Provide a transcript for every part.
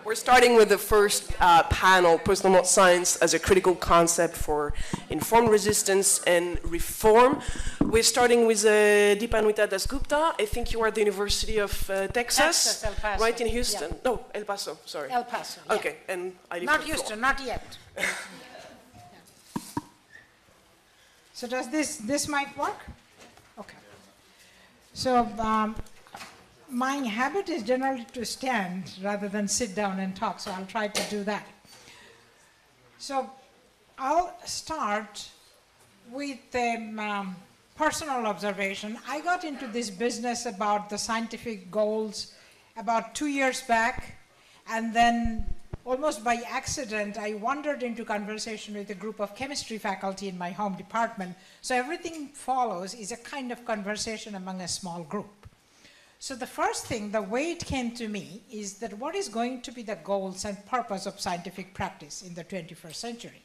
We're starting with the first panel, Post-Normal Science as a Critical Concept for Informed Resistance and Reform. We're starting with Deepanwita Dasgupta. I think you are at the University of Texas, El Paso. right in Houston? Yeah. No, El Paso, sorry. El Paso, yeah. Okay, and I leave Not the Houston, floor. not yet. So does this mic work? Okay. So my habit is generally to stand rather than sit down and talk, so I'll try to do that. So I'll start with a personal observation. I got into this business about the scientific goals about 2 years back, and then almost by accident, I wandered into conversation with a group of chemistry faculty in my home department. So everything follows is a kind of conversation among a small group. So the first thing, the way it came to me, is that what is going to be the goals and purpose of scientific practice in the 21st century?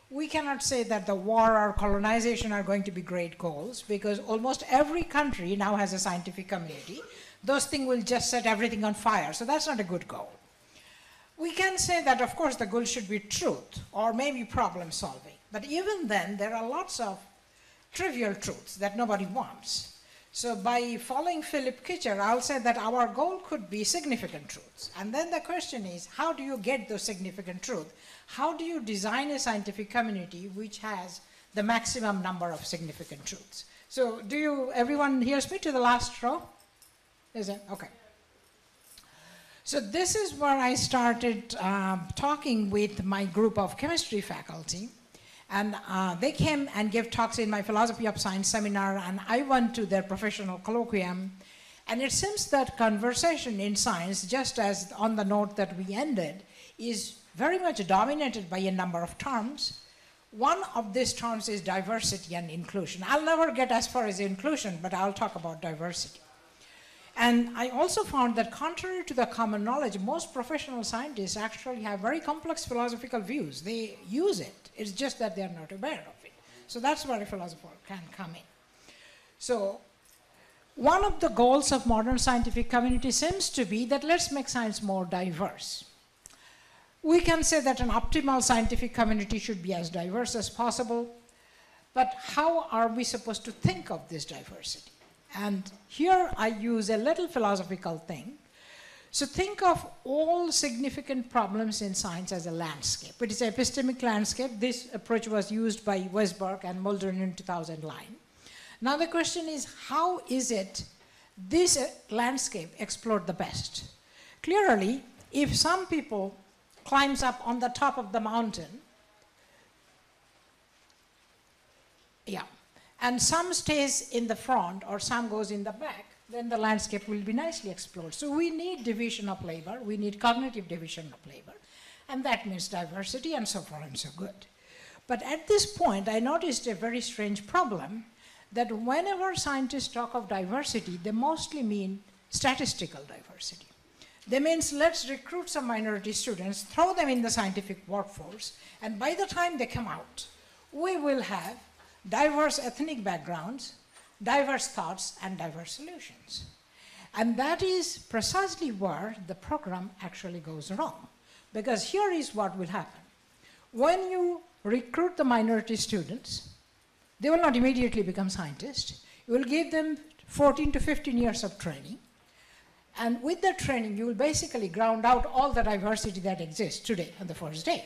We cannot say that the war or colonization are going to be great goals, because almost every country now has a scientific community. Those things will just set everything on fire, so that's not a good goal. We can say that, of course, the goal should be truth or maybe problem solving. But even then, there are lots of trivial truths that nobody wants. So by following Philip Kitcher, I'll say that our goal could be significant truths. And then the question is, how do you get those significant truths? How do you design a scientific community which has the maximum number of significant truths? So everyone hears me to the last row? Is it? Okay. So this is where I started talking with my group of chemistry faculty. And they came and gave talks in my philosophy of science seminar, and I went to their professional colloquium. And it seems that conversation in science, just as on the note that we ended, is very much dominated by a number of terms. One of these terms is diversity and inclusion. I'll never get as far as inclusion, but I'll talk about diversity. And I also found that contrary to the common knowledge, most professional scientists actually have very complex philosophical views. They use it. It's just that they're not aware of it. So that's where a philosopher can come in. So one of the goals of modern scientific community seems to be that let's make science more diverse. We can say that an optimal scientific community should be as diverse as possible, but how are we supposed to think of this diversity? And here I use a little philosophical thing. So think of all significant problems in science as a landscape. It is an epistemic landscape. This approach was used by Westberg and Mulder in 2009. Now the question is, how is it this landscape explored the best? Clearly, if some people climbs up on the top of the mountain, and some stays in the front or some goes in the back, then the landscape will be nicely explored. So we need division of labor, we need cognitive division of labor, and that means diversity and so far and so good. But at this point, I noticed a very strange problem that whenever scientists talk of diversity, they mostly mean statistical diversity. That means let's recruit some minority students, throw them in the scientific workforce, and by the time they come out, we will have diverse ethnic backgrounds, diverse thoughts, and diverse solutions. And that is precisely where the program actually goes wrong. Because here is what will happen. When you recruit the minority students, they will not immediately become scientists. You will give them 14 to 15 years of training. And with that training, you will basically ground out all the diversity that exists today on the first day.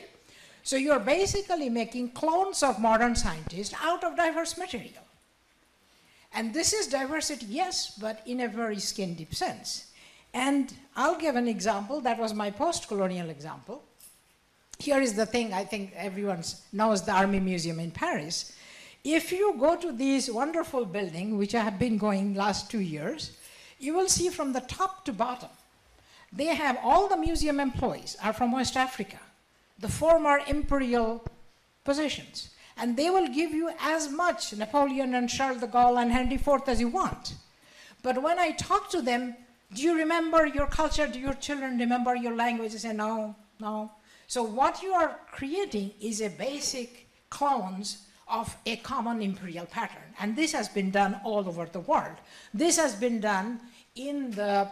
So you're basically making clones of modern scientists out of diverse material. And this is diversity, yes, but in a very skin-deep sense. And I'll give an example. That was my post-colonial example. Here is the thing, I think everyone knows, the Army Museum in Paris. If you go to this wonderful building, which I have been going last 2 years, you will see from the top to bottom, they have all the museum employees are from West Africa, the former imperial possessions. And they will give you as much Napoleon and Charles de Gaulle and Henry IV as you want. But when I talk to them, do you remember your culture? Do your children remember your language? They say, no, no. So what you are creating is a basic clones of a common imperial pattern. And this has been done all over the world. This has been done in the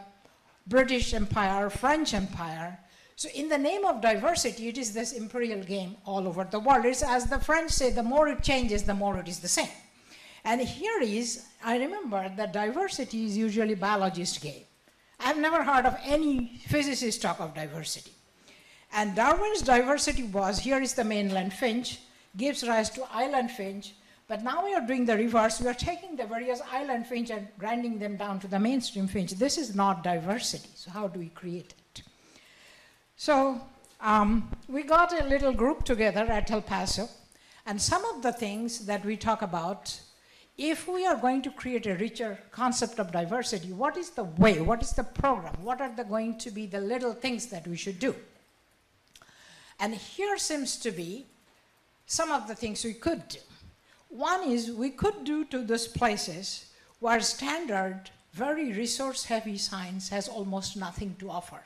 British Empire, French Empire. So in the name of diversity, it is this imperial game all over the world. It's, as the French say, the more it changes, the more it is the same. And here is, I remember that diversity is usually biologist's game. I've never heard of any physicist talk of diversity. And Darwin's diversity was, here is the mainland finch, gives rise to island finch, but now we are doing the reverse. We are taking the various island finch and grinding them down to the mainstream finch. This is not diversity, so how do we create it? So we got a little group together at El Paso, and some of the things that we talk about, if we are going to create a richer concept of diversity, what is the way, what is the program, what are going to be the little things that we should do? And here seems to be some of the things we could do. One is we could do to those places where standard, very resource-heavy science has almost nothing to offer.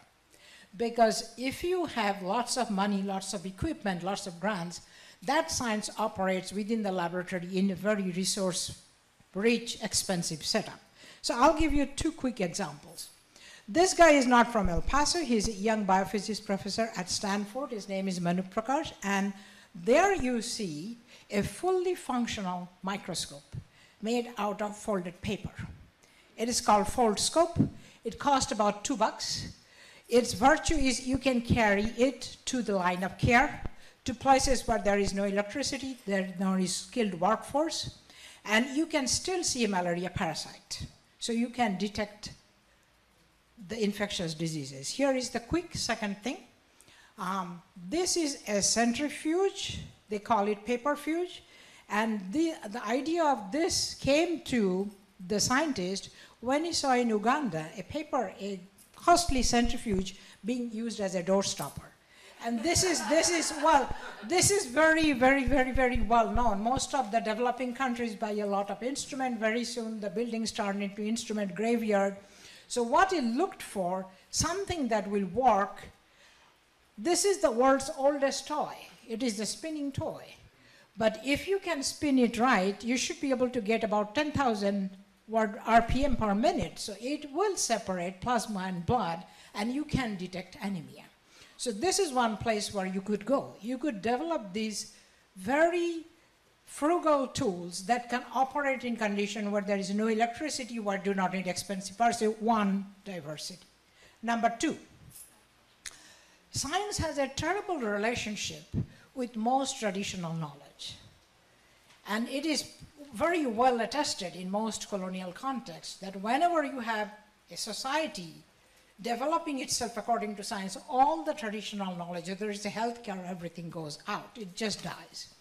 Because if you have lots of money, lots of equipment, lots of grants, that science operates within the laboratory in a very resource-rich, expensive setup. So I'll give you two quick examples. This guy is not from El Paso. He's a young biophysics professor at Stanford. His name is Manu Prakash. And there you see a fully functional microscope made out of folded paper. It is called Foldscope. It cost about $2. Its virtue is you can carry it to the line of care, to places where there is no electricity, there is skilled workforce, and you can still see a malaria parasite. So you can detect the infectious diseases. Here is the quick second thing. This is a centrifuge. They call it paperfuge. And the idea of this came to the scientist when he saw in Uganda a costly centrifuge being used as a door stopper. And this is very, very, very, very well known. Most of the developing countries buy a lot of instrument. Very soon the buildings turn into instrument graveyard. So what he looked for, something that will work. This is the world's oldest toy. It is the spinning toy. But if you can spin it right, you should be able to get about 10,000 RPM per minute. So it will separate plasma and blood, and you can detect anemia. So this is one place where you could go. You could develop these very frugal tools that can operate in conditions where there is no electricity, where do not need expensive parts. One, diversity. Number two, science has a terrible relationship with most traditional knowledge. And it is very well attested in most colonial contexts that whenever you have a society developing itself according to science, all the traditional knowledge, if there is a healthcare, everything goes out. It just dies.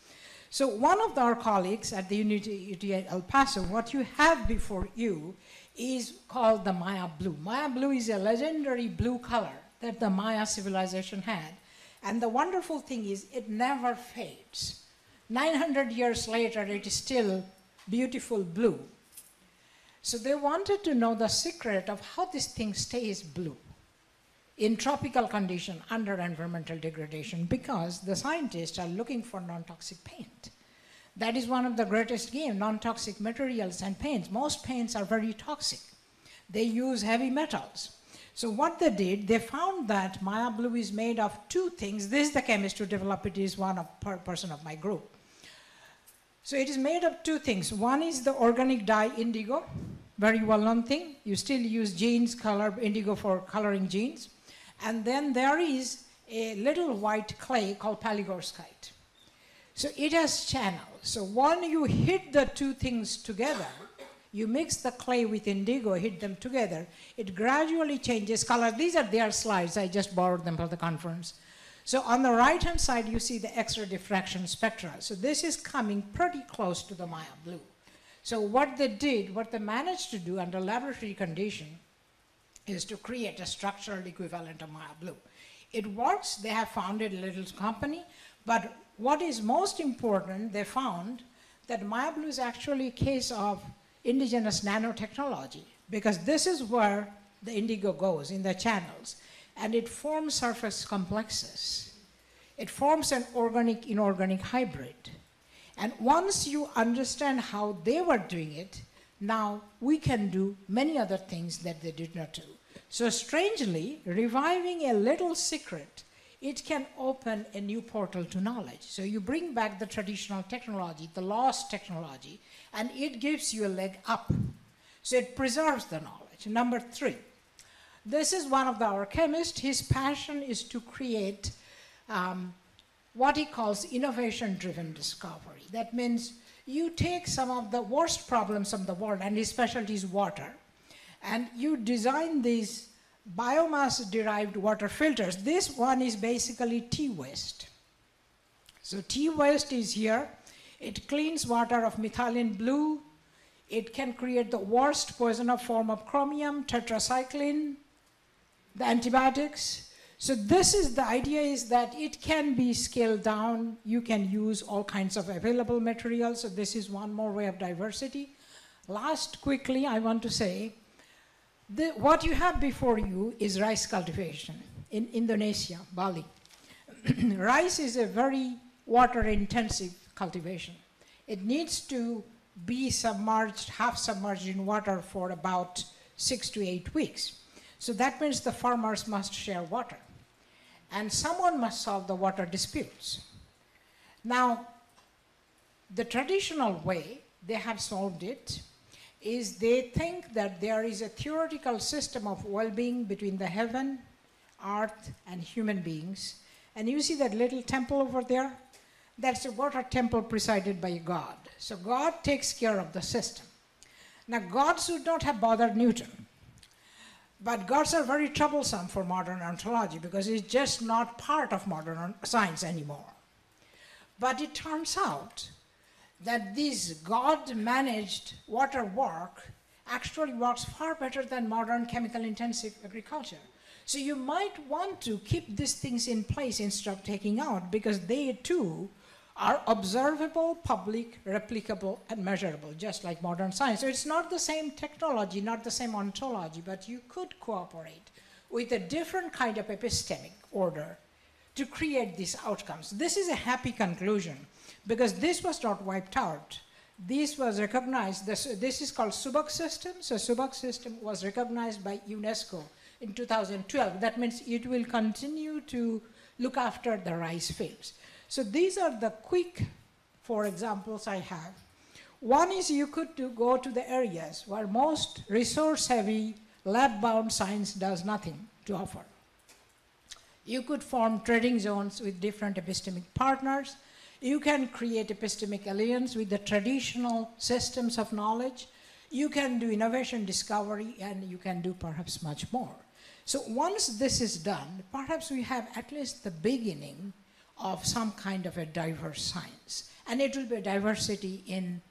So one of our colleagues at the University of El Paso, what you have before you is called the Maya blue. Maya blue is a legendary blue color that the Maya civilization had. And the wonderful thing is it never fades. 900 years later, it is still beautiful blue. So they wanted to know the secret of how this thing stays blue in tropical condition under environmental degradation, because the scientists are looking for non-toxic paint. That is one of the greatest games, non-toxic materials and paints. Most paints are very toxic. They use heavy metals. So what they did, they found that Maya blue is made of two things. This is the chemist who developed it, is one person of my group. So it is made of two things. One is the organic dye indigo, very well-known thing. You still use jeans color, indigo for coloring jeans. And then there is a little white clay called palygorskite. So it has channels. So when you hit the two things together, you mix the clay with indigo, hit them together, it gradually changes color. These are their slides. I just borrowed them for the conference. So on the right-hand side, you see the X-ray diffraction spectra. So this is coming pretty close to the Maya blue. So what they did, what they managed to do under laboratory condition is to create a structural equivalent of Maya blue. It works. They have founded a little company. But what is most important, they found that Maya blue is actually a case of indigenous nanotechnology, because this is where the indigo goes in the channels. And it forms surface complexes. It forms an organic-inorganic hybrid. And once you understand how they were doing it, now we can do many other things that they did not do. So strangely, reviving a little secret, it can open a new portal to knowledge. So you bring back the traditional technology, the lost technology, and it gives you a leg up. So it preserves the knowledge. Number 3, this is one of our chemists. His passion is to create what he calls innovation-driven discovery. That means you take some of the worst problems of the world, and his specialty is water, and you design these biomass-derived water filters. This one is basically tea waste. So tea waste is here. It cleans water of methylene blue. It can create the worst poisonous form of chromium, tetracycline, the antibiotics. So this is the idea, is that it can be scaled down. You can use all kinds of available materials. So this is one more way of diversity. Last, quickly, I want to say, what you have before you is rice cultivation in Indonesia, Bali. Rice is a very water-intensive cultivation. It needs to be submerged, half submerged in water for about 6 to 8 weeks. So that means the farmers must share water. And someone must solve the water disputes. Now, the traditional way they have solved it is they think that there is a theoretical system of well-being between the heaven, earth, and human beings. And you see that little temple over there? That's a water temple presided by God. So God takes care of the system. Now, gods would not have bothered Newton. But gods are very troublesome for modern ontology because it's just not part of modern science anymore. But it turns out that this God-managed water work actually works far better than modern chemical-intensive agriculture. So you might want to keep these things in place instead of taking out, because they too are observable, public, replicable, and measurable, just like modern science. So it's not the same technology, not the same ontology, but you could cooperate with a different kind of epistemic order to create these outcomes. This is a happy conclusion, because this was not wiped out. This was recognized, this is called Subak system. So Subak system was recognized by UNESCO in 2012. That means it will continue to look after the rice fields. So these are the quick 4 examples I have. One is you could go to the areas where most resource-heavy, lab-bound science does nothing to offer. You could form trading zones with different epistemic partners. You can create epistemic alliance with the traditional systems of knowledge. You can do innovation discovery, and you can do perhaps much more. So once this is done, perhaps we have at least the beginning of some kind of a diverse science. And it will be a diversity in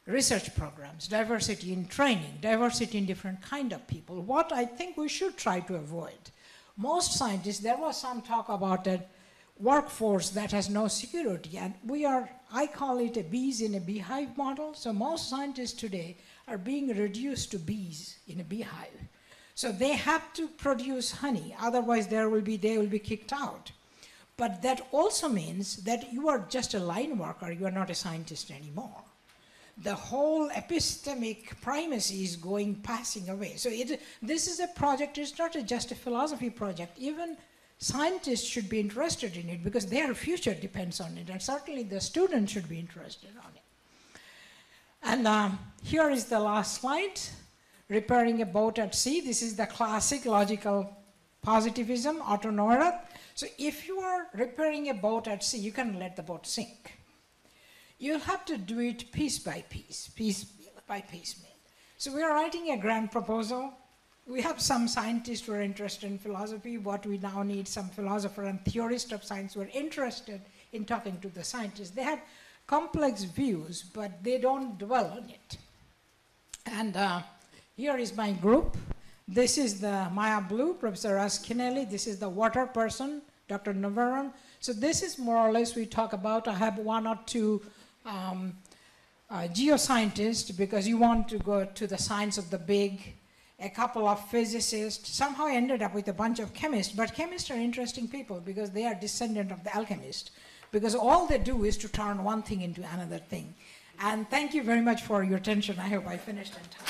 research programs, diversity in training, diversity in different kind of people. What I think we should try to avoid. Most scientists, there was some talk about a workforce that has no security, and I call it a bees in a beehive model. So most scientists today are being reduced to bees in a beehive. So they have to produce honey, otherwise they will be kicked out. But that also means that you are just a line worker, you are not a scientist anymore. The whole epistemic primacy is passing away. So this is a project, it's not just a philosophy project. Even scientists should be interested in it because their future depends on it, and certainly the students should be interested on it. And here is the last slide, repairing a boat at sea. This is the classic logical positivism, autonoia. So if you are repairing a boat at sea, you can let the boat sink. You'll have to do it piece by piece, piecemeal by piecemeal. So we are writing a grand proposal. We have some scientists who are interested in philosophy. What we now need, some philosopher and theorist of science who are interested in talking to the scientists. They have complex views, but they don't dwell on it. And here is my group. This is the Maya Blue, Professor Askinelli. This is the water person, Dr. Navarone. So this is more or less we talk about. I have 1 or 2 geoscientists, because you want to go to the science of the big, a couple of physicists. Somehow I ended up with a bunch of chemists, but chemists are interesting people because they are descendant of the alchemist, because all they do is to turn one thing into another thing. And thank you very much for your attention. I hope I finished in time.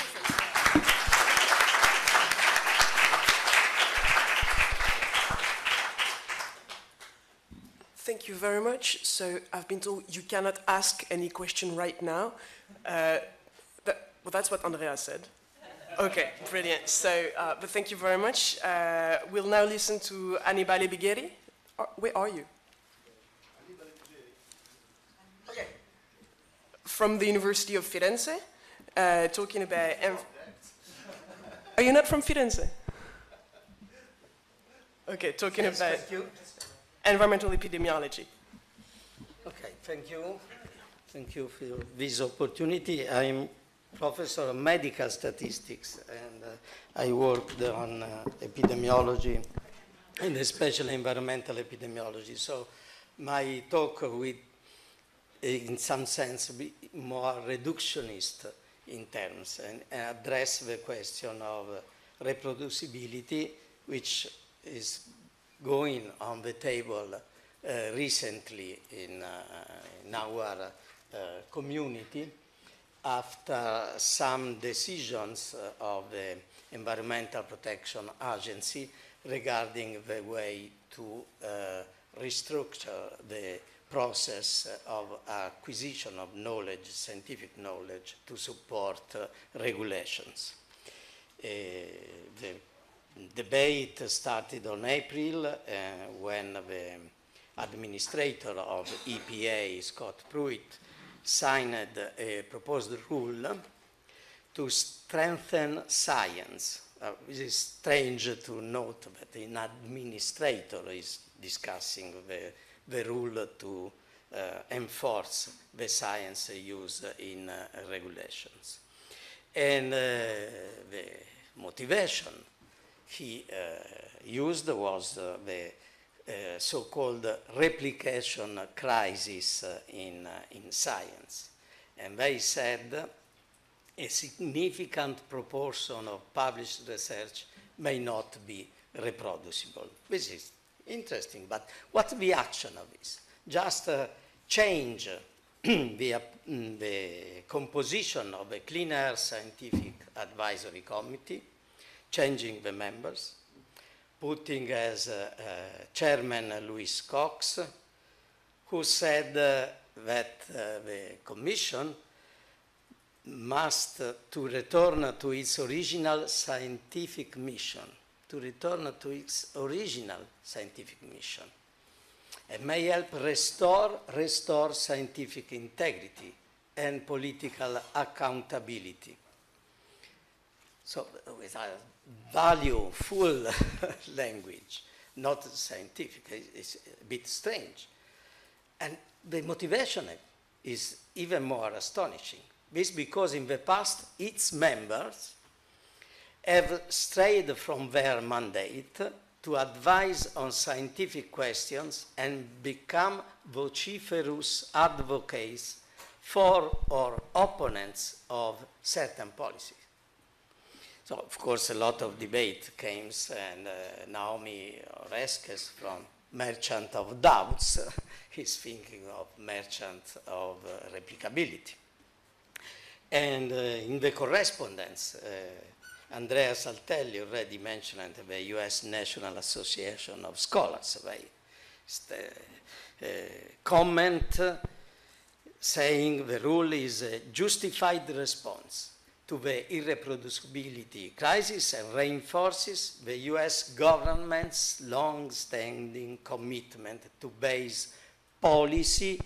Thank you very much. So I've been told you cannot ask any question right now. Well, that's what Andrea said. Okay, brilliant. So, but thank you very much. We'll now listen to Annibale Biggeri. Where are you? Okay. From the University of Firenze, talking about... Are you not from Firenze? Okay, talking yes, about environmental epidemiology. Okay, thank you. Thank you for this opportunity. I'm professor of medical statistics, and I worked on epidemiology, and especially environmental epidemiology. So my talk will, in some sense, be more reductionist in terms, and address the question of reproducibility, which is going on the table recently in our community after some decisions of the Environmental Protection Agency regarding the way to restructure the process of acquisition of knowledge, scientific knowledge, to support regulations. The debate started on April when the administrator of EPA, Scott Pruitt, signed a proposed rule to strengthen science. It is strange to note that an administrator is discussing the rule to enforce the science used in regulations. And the motivation he used was the so-called replication crisis in science. And they said a significant proportion of published research may not be reproducible. This is interesting, but what's the action of this? Just change the composition of a Clean Air Scientific Advisory Committee, changing the members, putting as chairman Louis Cox, who said that the commission must to return to its original scientific mission, and may help restore scientific integrity and political accountability. So with a valueful language, not scientific, it's a bit strange. And the motivation is even more astonishing. This because in the past, its members have strayed from their mandate to advise on scientific questions and become vociferous advocates for or opponents of certain policies. So, of course, a lot of debate came, and Naomi Oreskes from Merchant of Doubts is thinking of Merchant of Replicability. And in the correspondence, Andrea Saltelli already mentioned the US National Association of Scholars. They comment saying the rule is a justified response to the irreproducibility crisis and reinforces the US government's long-standing commitment to base policy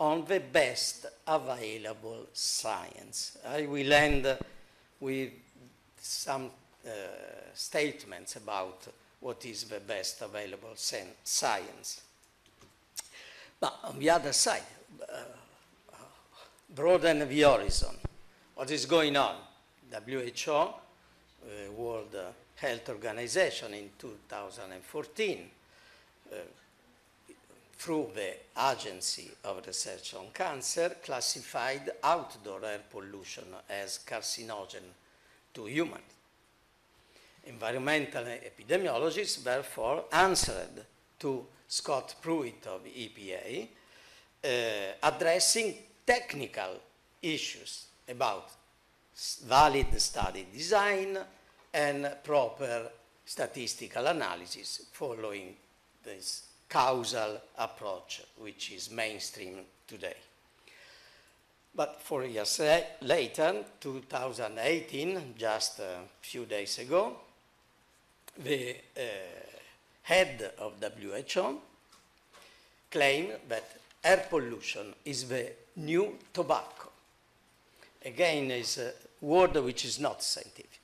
on the best available science. I will end with some statements about what is the best available science. But on the other side, broaden the horizon. What is going on? WHO, World Health Organization, in 2014, through the Agency of Research on Cancer, classified outdoor air pollution as carcinogen to humans. Environmental epidemiologists, therefore, answered to Scott Pruitt of EPA, addressing technical issues about valid study design and proper statistical analysis following this causal approach, which is mainstream today. But 4 years later, 2018, just a few days ago, the head of WHO claimed that air pollution is the new tobacco. Again, is a word which is not scientific.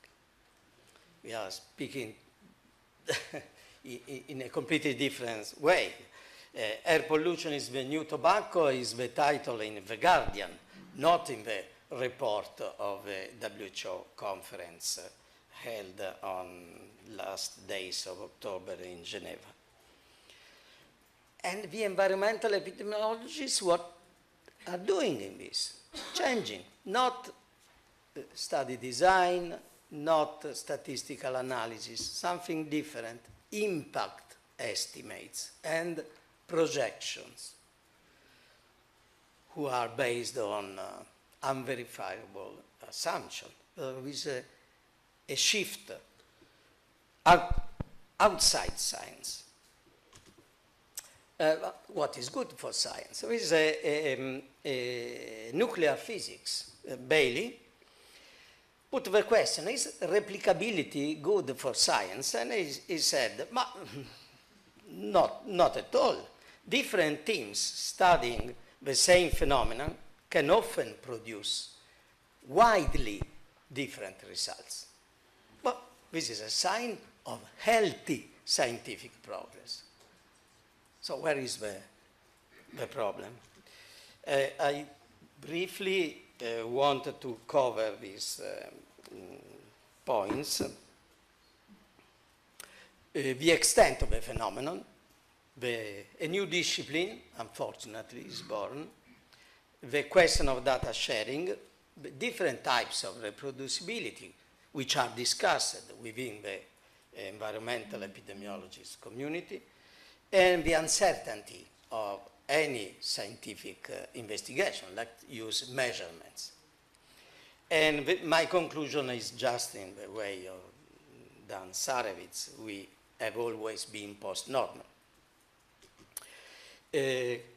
We are speaking in a completely different way. Air pollution is the new tobacco is the title in The Guardian, not in the report of the WHO conference held on last days of October in Geneva. And the environmental epidemiologists, what are doing in this? Changing, not study design, not statistical analysis, something different, impact estimates and projections, who are based on unverifiable assumption. There is a shift outside science. What is good for science? There is a nuclear physics, Bailey, put the question, is replicability good for science? And he said, not at all. Different teams studying the same phenomenon can often produce widely different results. But this is a sign of healthy scientific progress. So where is the problem? I briefly wanted to cover these points. The extent of the phenomenon, a new discipline, unfortunately, is born, the question of data sharing, the different types of reproducibility, which are discussed within the environmental epidemiologist community, and the uncertainty of any scientific investigation, like use measurements. And my conclusion is just in the way of Dan Sarevitz, we have always been post-normal.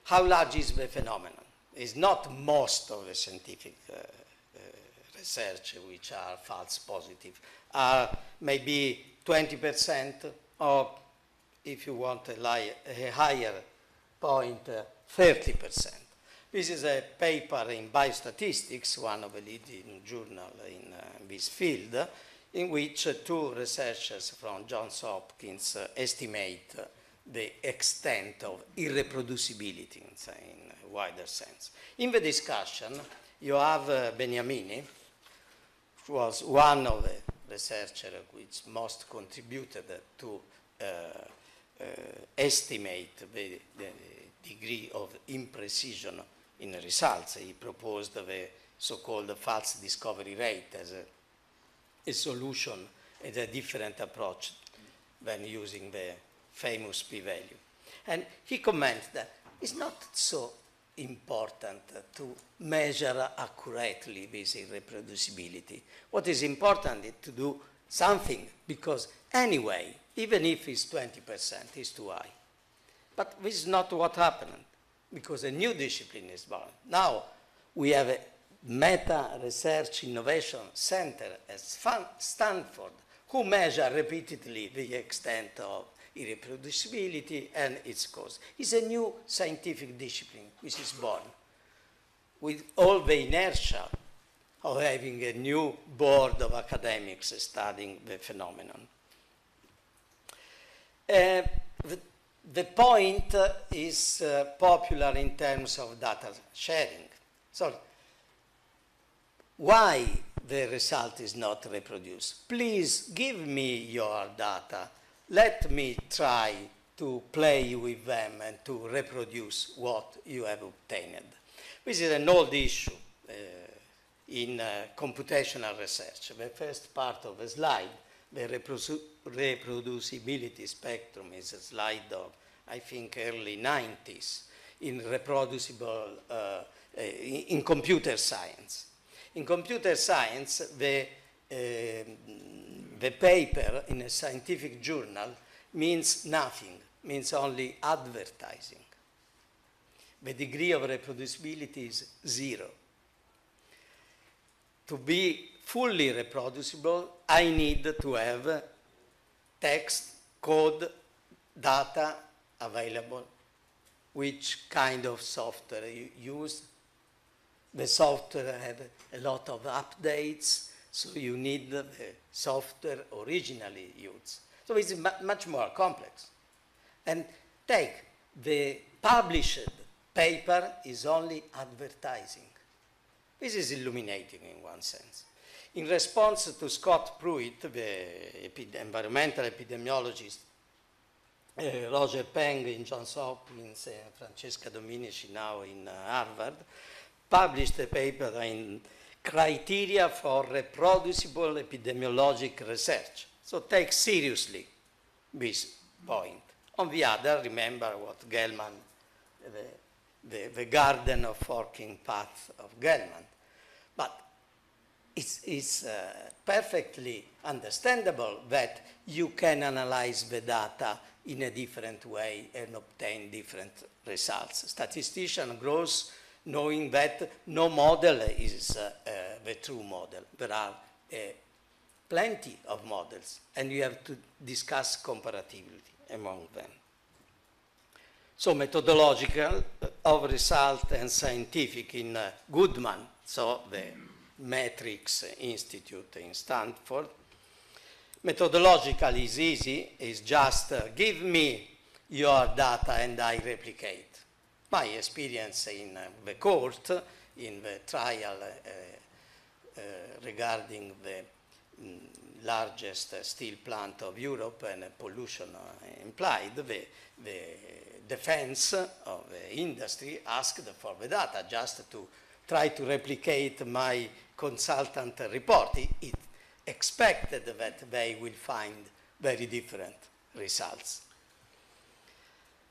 How large is the phenomenon? It's not most of the scientific research which are false positive, are maybe 20%, or if you want a higher point, 30%. This is a paper in Biostatistics, one of the leading journals in this field, in which two researchers from Johns Hopkins estimate the extent of irreproducibility in a wider sense. In the discussion, you have Beniamini, who was one of the researchers which most contributed to estimate the degree of imprecision in results. He proposed the so-called false discovery rate as a solution and a different approach than using the famous p-value. And he comments that it's not so important to measure accurately this irreproducibility. What is important is to do something, because anyway, even if it's 20%, it's too high. But this is not what happened, because a new discipline is born. Now we have a meta-research innovation center at Stanford, who measure repeatedly the extent of irreproducibility and its cause. It's a new scientific discipline which is born with all the inertia of having a new board of academics studying the phenomenon. The point is popular in terms of data sharing. So why the result is not reproduced? Please give me your data. Let me try to play with them and to reproduce what you have obtained. This is an old issue in computational research. The first part of the slide, the reproducibility spectrum, is a slide of, I think, early 90s in reproducible, in computer science. In computer science, the paper in a scientific journal means nothing. means only advertising. The degree of reproducibility is 0. To be fully reproducible, I need to have text, code, data available. Which kind of software you use? The software has a lot of updates, so you need the software originally used. So it's much more complex. And take the published paper is only advertising. This is illuminating in one sense. In response to Scott Pruitt, the environmental epidemiologist, Roger Peng in Johns Hopkins, Francesca Dominici now in Harvard, published a paper in Criteria for Reproducible Epidemiologic Research. So take seriously this point. On the other, remember what Gell-Mann, the garden of forking paths of Gell-Mann. But it's perfectly understandable that you can analyze the data in a different way and obtain different results. Statistician grows knowing that no model is the true model. There are plenty of models, and you have to discuss comparativity among them. So methodological of result and scientific in Goodman, so the Metrics Institute in Stanford. Methodological is easy, it's just give me your data and I replicate. My experience in the court, in the trial regarding the largest steel plant of Europe and pollution implied, the defense of the industry asked for the data just to try to replicate my consultant report. It expected that they will find very different results.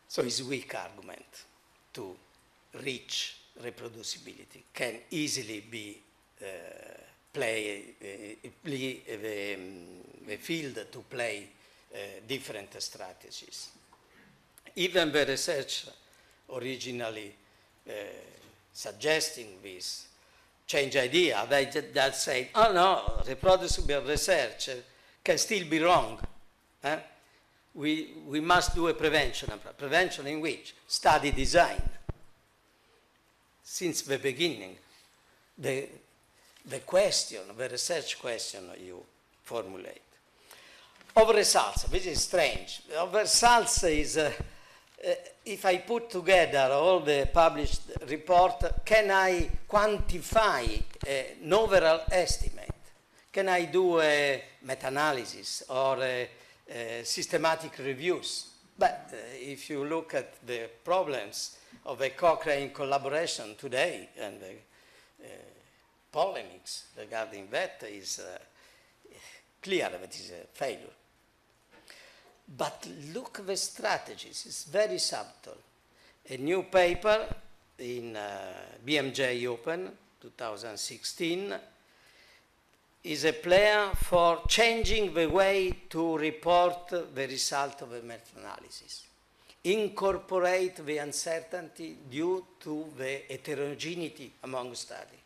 So it's a weak argument to reach reproducibility. Can easily be the field to play different strategies. Even the research originally suggesting this change idea, they just say, oh no, reproducible research can still be wrong. We must do a prevention. Prevention in which? Study design. Since the beginning, the question, the research question you formulate. Of results, this is strange. Of results is, if I put together all the published report, can I quantify an overall estimate? Can I do a meta-analysis or systematic reviews? But if you look at the problems of the Cochrane collaboration today and the polemics regarding that is clear that it is a failure. But look at the strategies, it's very subtle. A new paper in BMJ Open 2016 is a plan for changing the way to report the result of a meta-analysis. Incorporate the uncertainty due to the heterogeneity among studies.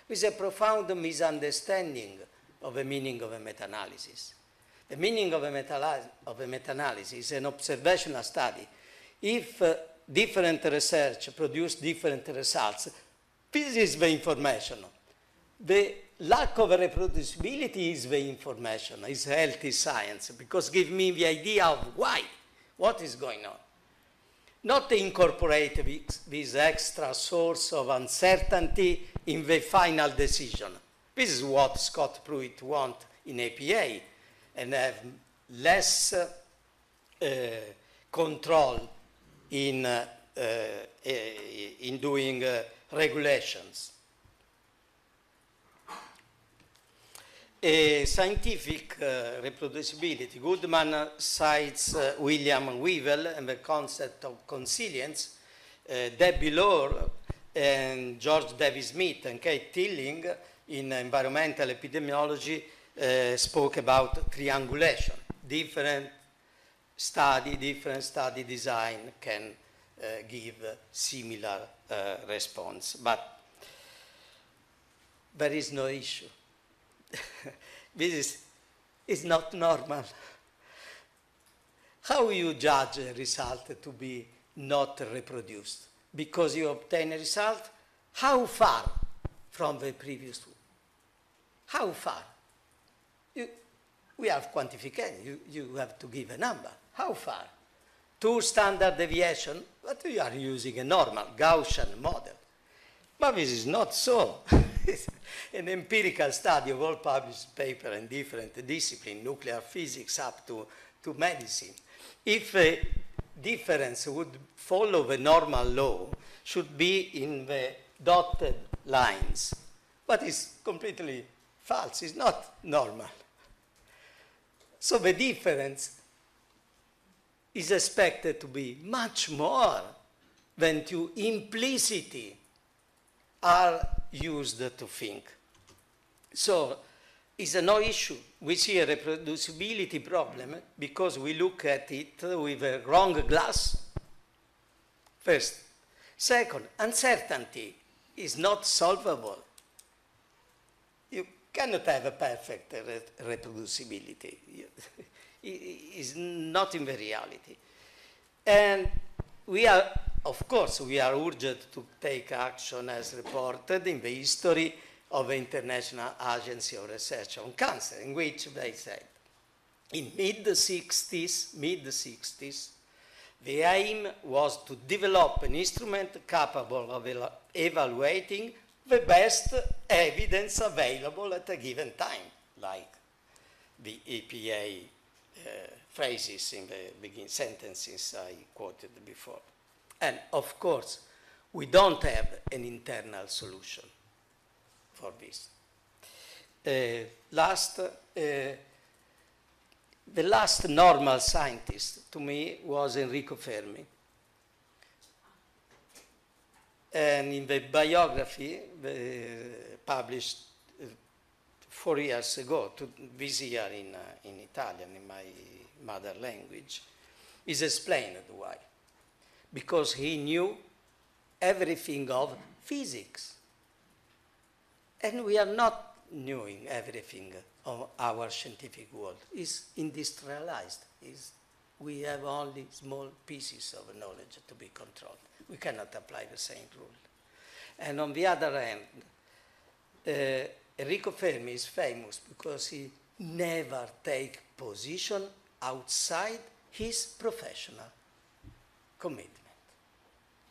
With a profound misunderstanding of the meaning of a meta-analysis. The meaning of a meta-analysis is an observational study. If different research produce different results, this is the information. The lack of reproducibility is the information, is healthy science, because give me the idea of why, what is going on. Not incorporate this extra source of uncertainty in the final decision. This is what Scott Pruitt wants in APA, and have less control in doing regulations. Scientific reproducibility. Goodman cites William Weevil and the concept of consilience. Debbie Lohr and George Davis Smith and Kate Tilling in environmental epidemiology spoke about triangulation, different different study design can give similar response. But there is no issue. This is not normal. How you judge a result to be not reproduced? Because you obtain a result, how far from the previous one? How far? We have quantification. You have to give a number. How far? 2 standard deviation, but we are using a normal Gaussian model. But this is not so. It's an empirical study of all published papers in different disciplines, nuclear physics up to medicine. If a difference would follow the normal law, should be in the dotted lines. But it's completely false. It's not normal. So the difference is expected to be much more than two implicity are used to think. So it's a no issue. We see a reproducibility problem because we look at it with a wrong glass. First. Second, uncertainty is not solvable. You cannot have a perfect reproducibility. It's not in the reality. And we are, of course, we are urged to take action as reported in the history of the International Agency of Research on Cancer, in which they said, in mid-60s, the aim was to develop an instrument capable of evaluating the best evidence available at a given time, like the EPA phrases in the beginning sentences I quoted before. And of course, we don't have an internal solution for this. The last normal scientist to me was Enrico Fermi. And in the biography published 4 years ago, this year in Italian, in my mother language, is explained why. Because he knew everything of physics. And we are not knowing everything of our scientific world. It's industrialized. We have only small pieces of knowledge to be controlled. We cannot apply the same rule. And on the other hand, Enrico Fermi is famous because he never takes position outside his professional commitment.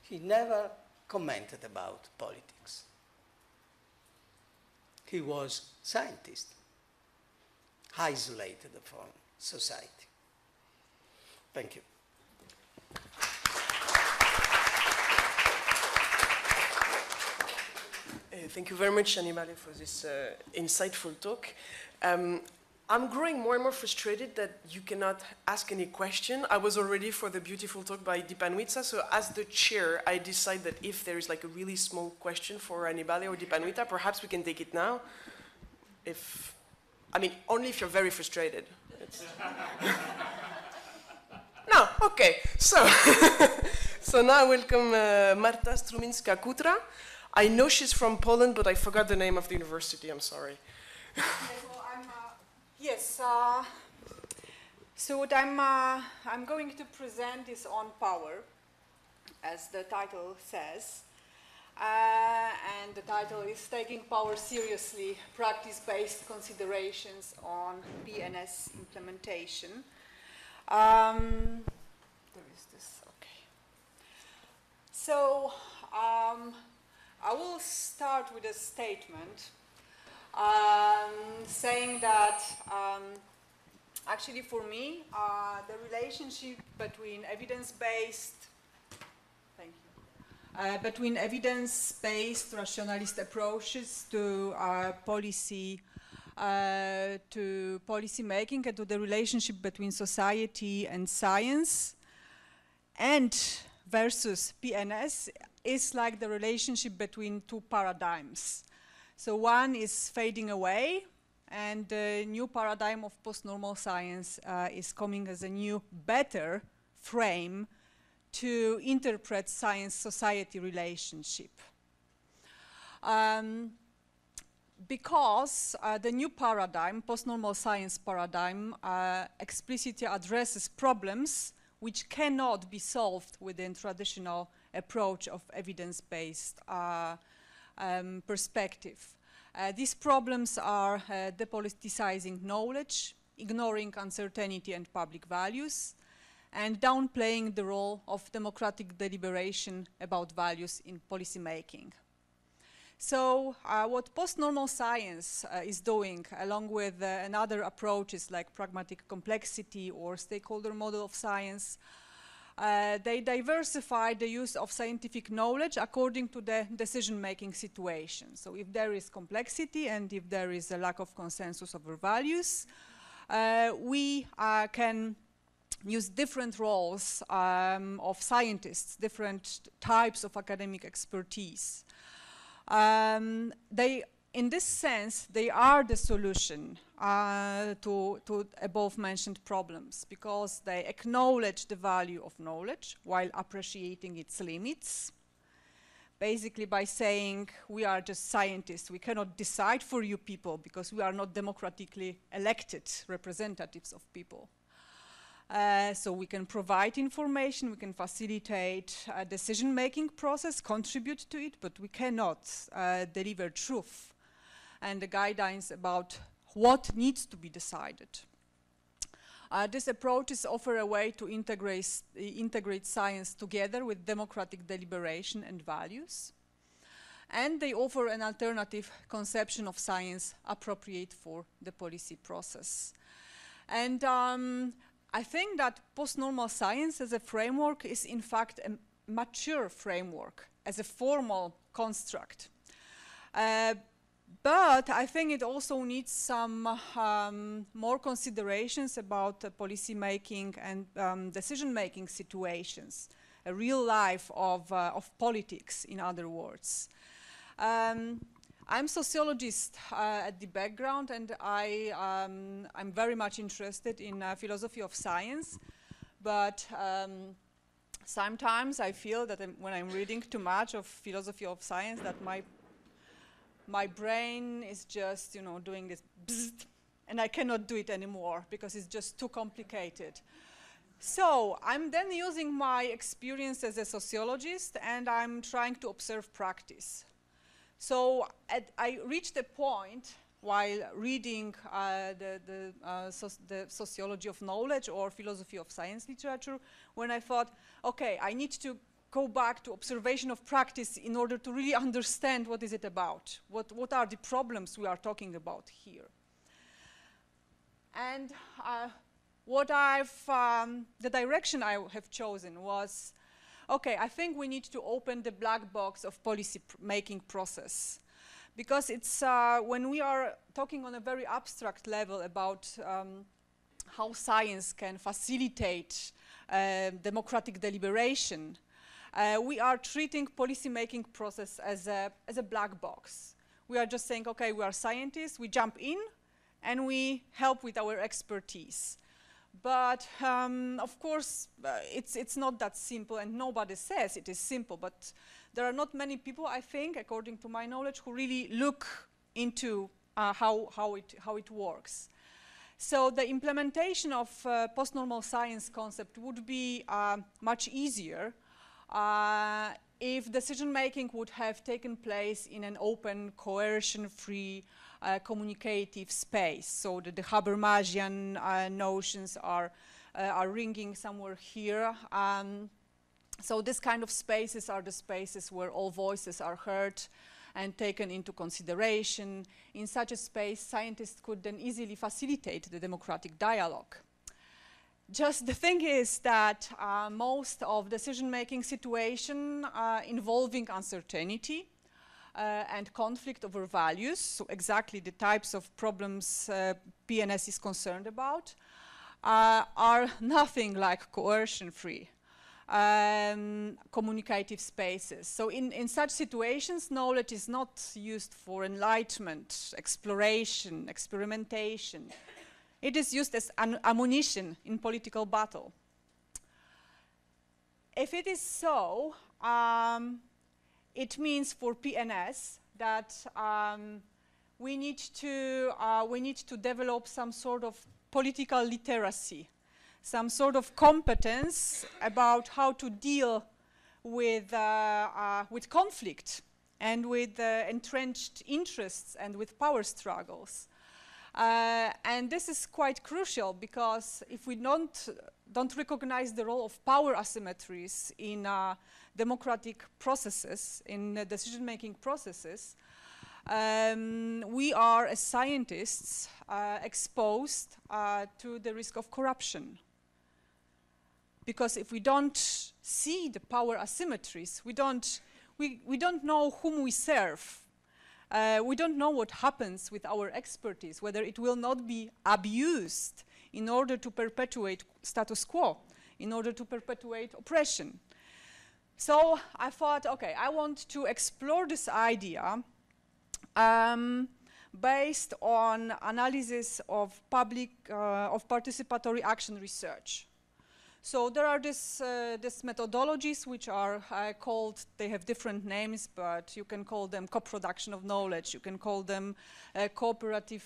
He never commented about politics. He was a scientist, isolated from society. Thank you. Thank you very much, Annibale, for this insightful talk. I'm growing more and more frustrated that you cannot ask any question. I was already for the beautiful talk by Deepanwita, so as the chair, I decide that if there is like a really small question for Annibale or Deepanwita, perhaps we can take it now. Only if you're very frustrated. No, okay, so, so now I welcome Marta Struminska-Kutra. I know she's from Poland, but I forgot the name of the university, I'm sorry. So what I'm going to present is on power, as the title says. And the title is Taking Power Seriously, Practice-Based Considerations on PNS Implementation. There is this, okay. So, I will start with a statement saying that actually for me, the relationship between evidence-based rationalist approaches to policy making and to the relationship between society and science and versus PNS is like the relationship between two paradigms. So one is fading away and the new paradigm of post-normal science is coming as a new, better frame to interpret science-society relationship. Because the new paradigm, post-normal science paradigm, explicitly addresses problems which cannot be solved within traditional approach of evidence-based perspective. These problems are depoliticizing knowledge, ignoring uncertainty and public values, and downplaying the role of democratic deliberation about values in policymaking. So what post-normal science is doing, along with another approaches like pragmatic complexity or stakeholder model of science, they diversify the use of scientific knowledge according to the decision-making situation. So if there is complexity and if there is a lack of consensus over values, we can use different roles of scientists, different types of academic expertise. In this sense, they are the solution to above mentioned problems, because they acknowledge the value of knowledge while appreciating its limits. Basically by saying, we are just scientists, we cannot decide for you people because we are not democratically elected representatives of people. So we can provide information, we can facilitate a decision-making process, contribute to it, but we cannot deliver truth and the guidelines about what needs to be decided. These approaches offer a way to integrate science together with democratic deliberation and values. And they offer an alternative conception of science appropriate for the policy process. And I think that post-normal science as a framework is in fact a mature framework as a formal construct. But I think it also needs some more considerations about policy making and decision-making situations, a real life of politics, in other words. I'm a sociologist at the background, and I'm very much interested in philosophy of science, but sometimes I feel that when I'm reading too much of philosophy of science, that my brain is just, doing this bzzzt, and I cannot do it anymore because it's just too complicated. So I'm then using my experience as a sociologist, and I'm trying to observe practice. So I reached a point while reading the sociology of knowledge or philosophy of science literature, when I thought, okay, I need to go back to observation of practice in order to really understand what is it about, what are the problems we are talking about here. And the direction I have chosen was, okay, I think we need to open the black box of policy making process, because it's when we are talking on a very abstract level about how science can facilitate democratic deliberation, we are treating policy making process as a black box. We are just saying, okay, we are scientists, we jump in and we help with our expertise. But of course, it's not that simple, and nobody says it is simple, but there are not many people, I think, according to my knowledge, who really look into how it works. So the implementation of post-normal science concept would be much easier if decision-making would have taken place in an open, coercion-free, communicative space, so that the Habermasian notions are ringing somewhere here. So this kind of spaces are the spaces where all voices are heard and taken into consideration. In such a space, scientists could then easily facilitate the democratic dialogue. Just the thing is that most of decision-making situation involving uncertainty and conflict over values, so exactly the types of problems PNS is concerned about, are nothing like coercion-free. communicative spaces. So in such situations, knowledge is not used for enlightenment, exploration, experimentation. It is used as an ammunition in political battle. If it is so, it means for PNS that we need to develop some sort of political literacy, some sort of competence about how to deal with conflict and with entrenched interests and with power struggles. And this is quite crucial, because if we don't recognize the role of power asymmetries in democratic processes, in decision-making processes, we are, as scientists, exposed to the risk of corruption. Because if we don't see the power asymmetries, we don't know whom we serve. We don't know what happens with our expertise, whether it will not be abused in order to perpetuate status quo, in order to perpetuate oppression. So I thought, okay, I want to explore this idea based on analysis of participatory action research. So there are these methodologies which are called, they have different names, but you can call them co-production of knowledge, you can call them cooperative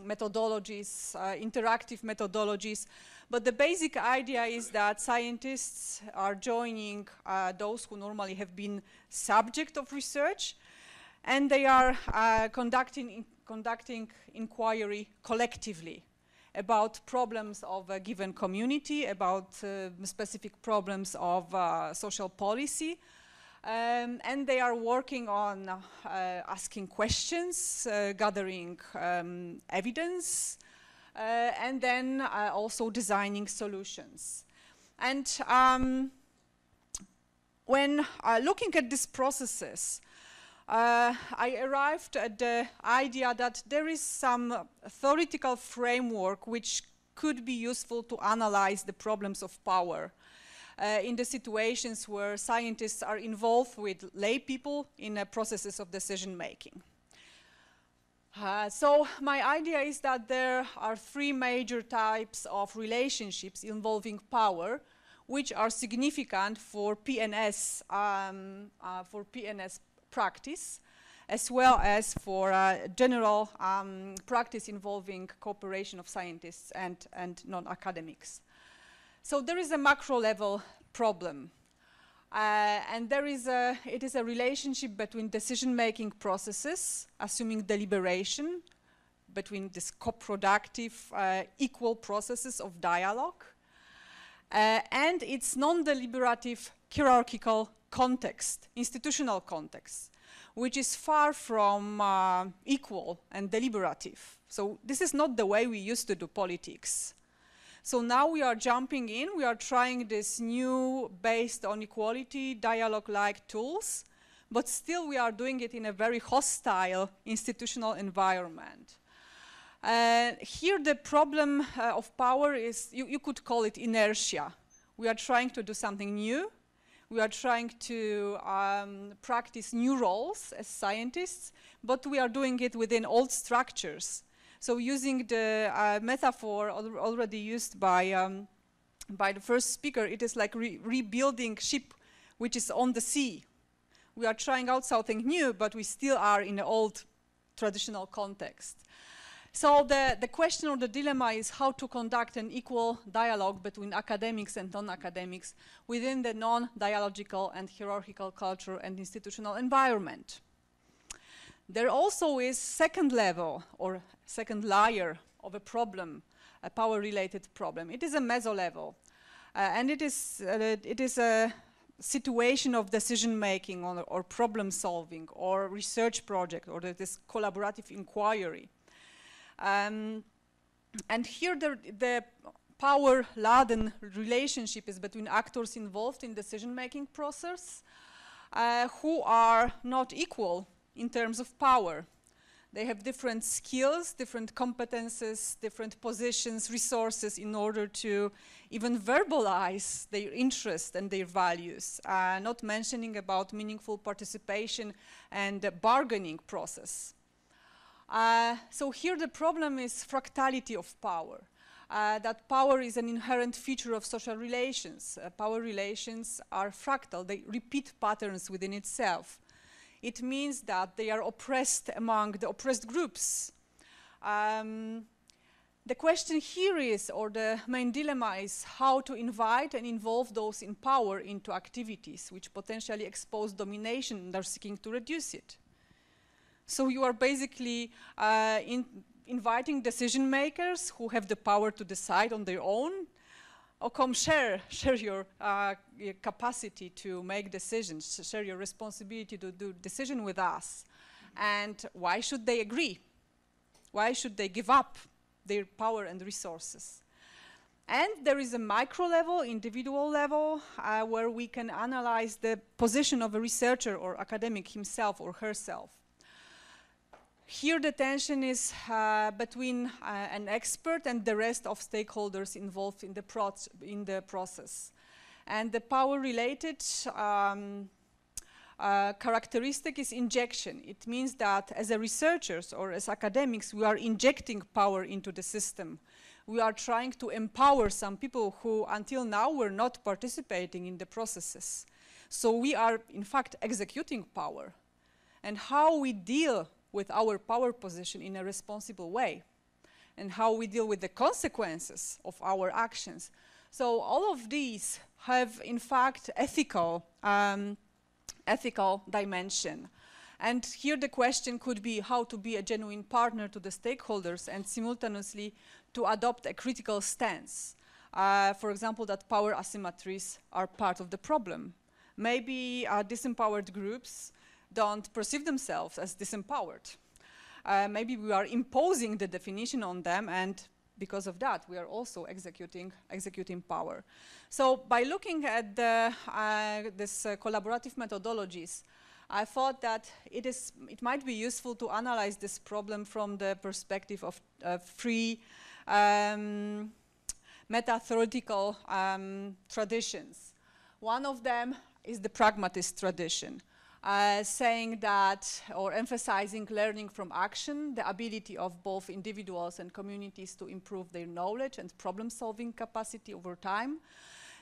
methodologies, interactive methodologies. But the basic idea is that scientists are joining those who normally have been subject of research, and they are conducting inquiry collectively about problems of a given community, about specific problems of social policy. And they are working on asking questions, gathering evidence, and then also designing solutions. And when looking at these processes, I arrived at the idea that there is some theoretical framework which could be useful to analyze the problems of power in the situations where scientists are involved with lay people in processes of decision making. So my idea is that there are three major types of relationships involving power, which are significant for PNS, practice, as well as for general practice involving cooperation of scientists and non-academics. So there is a macro level problem, and it is a relationship between decision-making processes, assuming deliberation, between these co-productive equal processes of dialogue, and its non-deliberative hierarchical context, institutional context, which is far from equal and deliberative. So this is not the way we used to do politics. So now we are jumping in, we are trying this new, based on equality, dialogue-like tools, but still we are doing it in a very hostile institutional environment. Here the problem of power is, you could call it inertia. We are trying to do something new. We are trying to practice new roles as scientists, but we are doing it within old structures. So using the metaphor already used by the first speaker, it is like rebuilding ship which is on the sea. We are trying out something new, but we still are in the old traditional context. So the question or the dilemma is how to conduct an equal dialogue between academics and non-academics within the non-dialogical and hierarchical culture and institutional environment. There also is second level or second layer of a problem, a power-related problem. It is a meso-level, and it is a situation of decision-making or problem-solving or research project or this collaborative inquiry. And here the power-laden relationship is between actors involved in decision-making process who are not equal in terms of power. They have different skills, different competences, different positions, resources in order to even verbalize their interests and their values, not mentioning about meaningful participation and the bargaining process. So here the problem is fractality of power. That power is an inherent feature of social relations. Power relations are fractal, they repeat patterns within itself. It means that they are oppressed among the oppressed groups. The question here is, or the main dilemma is, how to invite and involve those in power into activities which potentially expose domination and are seeking to reduce it. So you are basically inviting decision makers who have the power to decide on their own, or come share your capacity to make decisions, share your responsibility to do decision with us. And why should they agree? Why should they give up their power and resources? And there is a micro level, individual level, where we can analyze the position of a researcher or academic himself or herself. Here the tension is between an expert and the rest of stakeholders involved in the process. And the power-related characteristic is injection. It means that as a researchers or as academics, we are injecting power into the system. We are trying to empower some people who until now were not participating in the processes. So we are in fact executing power. And how we deal with our power position in a responsible way, and how we deal with the consequences of our actions. So all of these have, in fact, ethical dimension. And here the question could be how to be a genuine partner to the stakeholders and simultaneously to adopt a critical stance. For example, that power asymmetries are part of the problem. Maybe disempowered groups don't perceive themselves as disempowered. Maybe we are imposing the definition on them, and because of that, we are also executing power. So by looking at this collaborative methodologies, I thought that it might be useful to analyze this problem from the perspective of three meta-theoretical traditions. One of them is the pragmatist tradition. Saying that, or emphasizing learning from action, the ability of both individuals and communities to improve their knowledge and problem-solving capacity over time.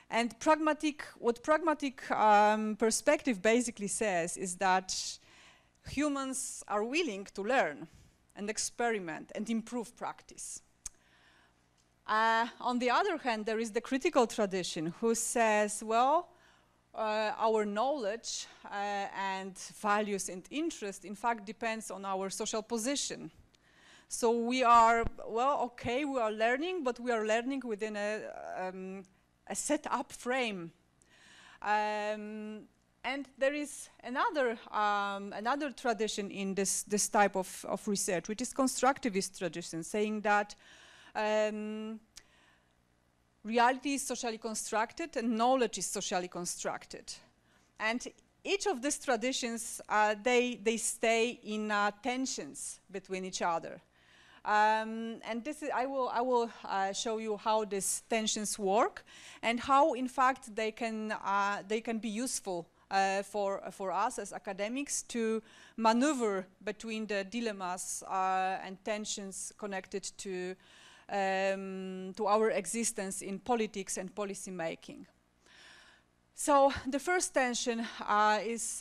And what pragmatic perspective basically says is that humans are willing to learn and experiment and improve practice. On the other hand, there is the critical tradition who says, well, our knowledge and values and interest, in fact, depends on our social position. So we are, well, okay, we are learning, but we are learning within a set-up frame. And there is another tradition in this type of research, which is constructivist tradition, saying that reality is socially constructed and knowledge is socially constructed. And each of these traditions, they stay in tensions between each other. And this is, I will show you how these tensions work and how, in fact, they can be useful for us as academics to maneuver between the dilemmas and tensions connected to our existence in politics and policy making. So the first tension is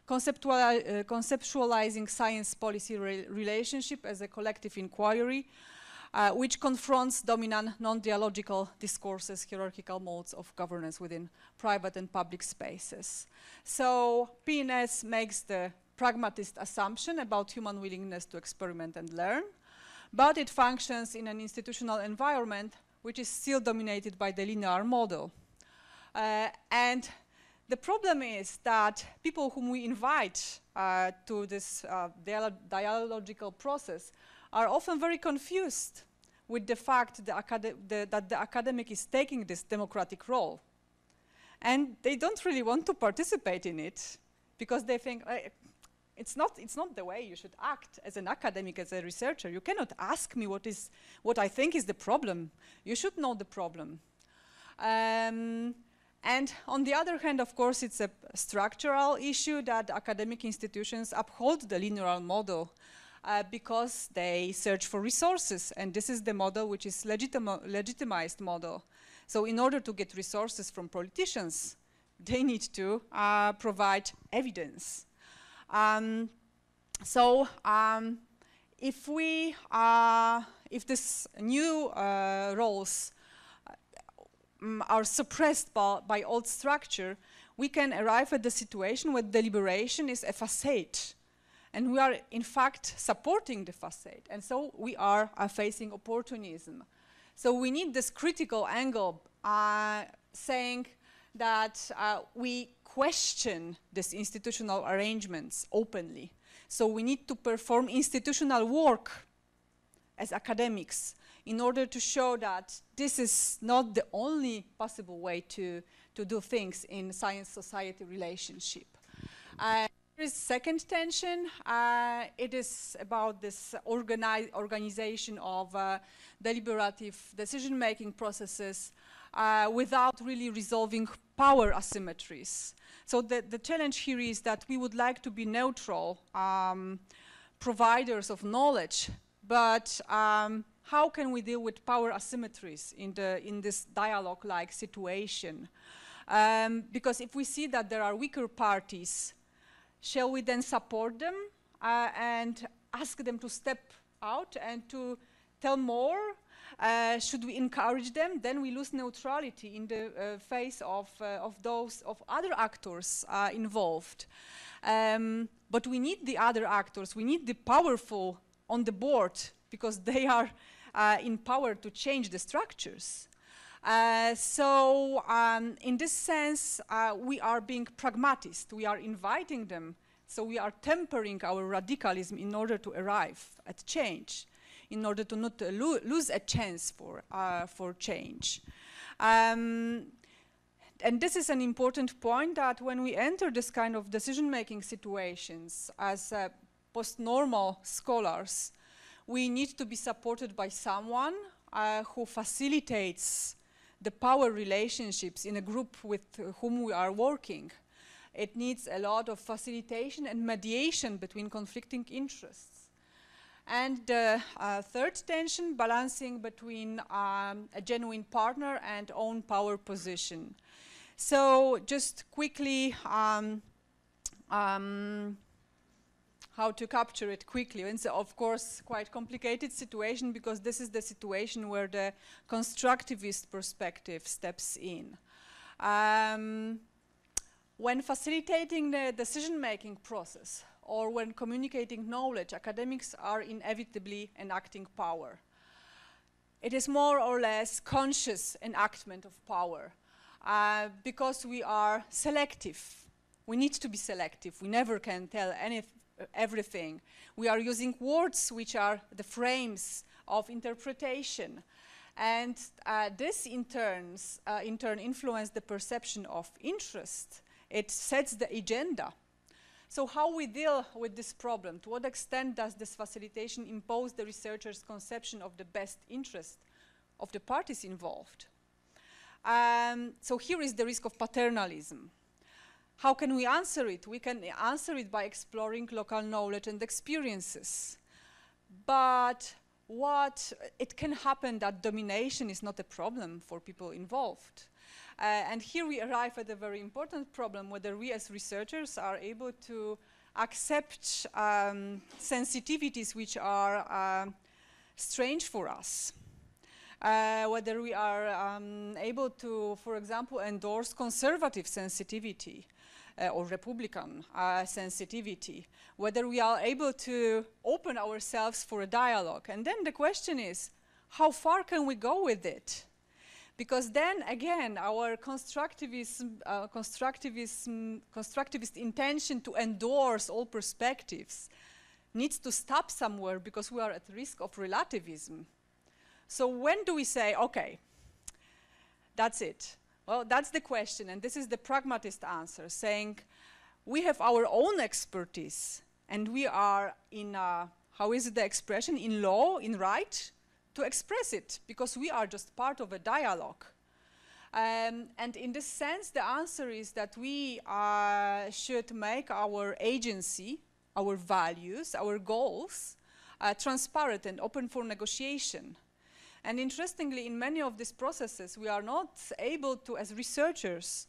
conceptualizing science-policy relationship as a collective inquiry, which confronts dominant non-dialogical discourses, hierarchical modes of governance within private and public spaces. So PNS makes the pragmatist assumption about human willingness to experiment and learn, but it functions in an institutional environment which is still dominated by the linear model. And the problem is that people whom we invite to this dialogical process are often very confused with the fact that the academic is taking this democratic role. And they don't really want to participate in it because they think, it's not the way you should act as an academic, as a researcher. You cannot ask me what I think is the problem. You should know the problem. And on the other hand, of course, it's a structural issue that academic institutions uphold the linear model because they search for resources, and this is the model which is legitimized model. So in order to get resources from politicians, they need to provide evidence. If this new roles are suppressed by old structure, we can arrive at the situation where deliberation is a facade. And we are, in fact, supporting the facade. And so we are facing opportunism. So we need this critical angle saying that we question these institutional arrangements openly. So we need to perform institutional work as academics in order to show that this is not the only possible way to do things in science-society relationship. There is second tension. It is about this organization of deliberative decision-making processes without really resolving power asymmetries. So the challenge here is that we would like to be neutral providers of knowledge, but how can we deal with power asymmetries in this dialogue-like situation? Because if we see that there are weaker parties, shall we then support them and ask them to step out and to tell more? Should we encourage them? Then we lose neutrality in the face of other actors involved. But we need the other actors. We need the powerful on the board because they are in power to change the structures. In this sense, we are being pragmatist. We are inviting them. So we are tempering our radicalism in order to arrive at change, in order to not lose a chance for change. And this is an important point, that when we enter this kind of decision-making situations as post-normal scholars, we need to be supported by someone who facilitates the power relationships in a group with whom we are working. It needs a lot of facilitation and mediation between conflicting interests. And the third tension, balancing between a genuine partner and own power position. So just quickly, how to capture it quickly. It's, of course, quite complicated situation because this is the situation where the constructivist perspective steps in. When facilitating the decision-making process or when communicating knowledge, academics are inevitably enacting power. It is more or less conscious enactment of power because we are selective. We need to be selective. We never can tell everything. We are using words which are the frames of interpretation. And this in turn influences the perception of interest. It sets the agenda. So how we deal with this problem? To what extent does this facilitation impose the researcher's conception of the best interest of the parties involved? So here is the risk of paternalism. How can we answer it? We can answer it by exploring local knowledge and experiences. But it can happen that domination is not a problem for people involved. And here we arrive at a very important problem, whether we as researchers are able to accept sensitivities which are strange for us. Whether we are able to, for example, endorse conservative sensitivity or Republican sensitivity, whether we are able to open ourselves for a dialogue. And then the question is, how far can we go with it? Because then, again, our constructivist intention to endorse all perspectives needs to stop somewhere because we are at risk of relativism. So when do we say, okay, that's it? Well, that's the question, and this is the pragmatist answer, saying we have our own expertise, And we are in, how is it the expression, in law, in right, to express it, because we are just part of a dialogue. And in this sense, the answer is that we should make our agency, our values, our goals, transparent and open for negotiation. And interestingly, in many of these processes, we are not able to, as researchers,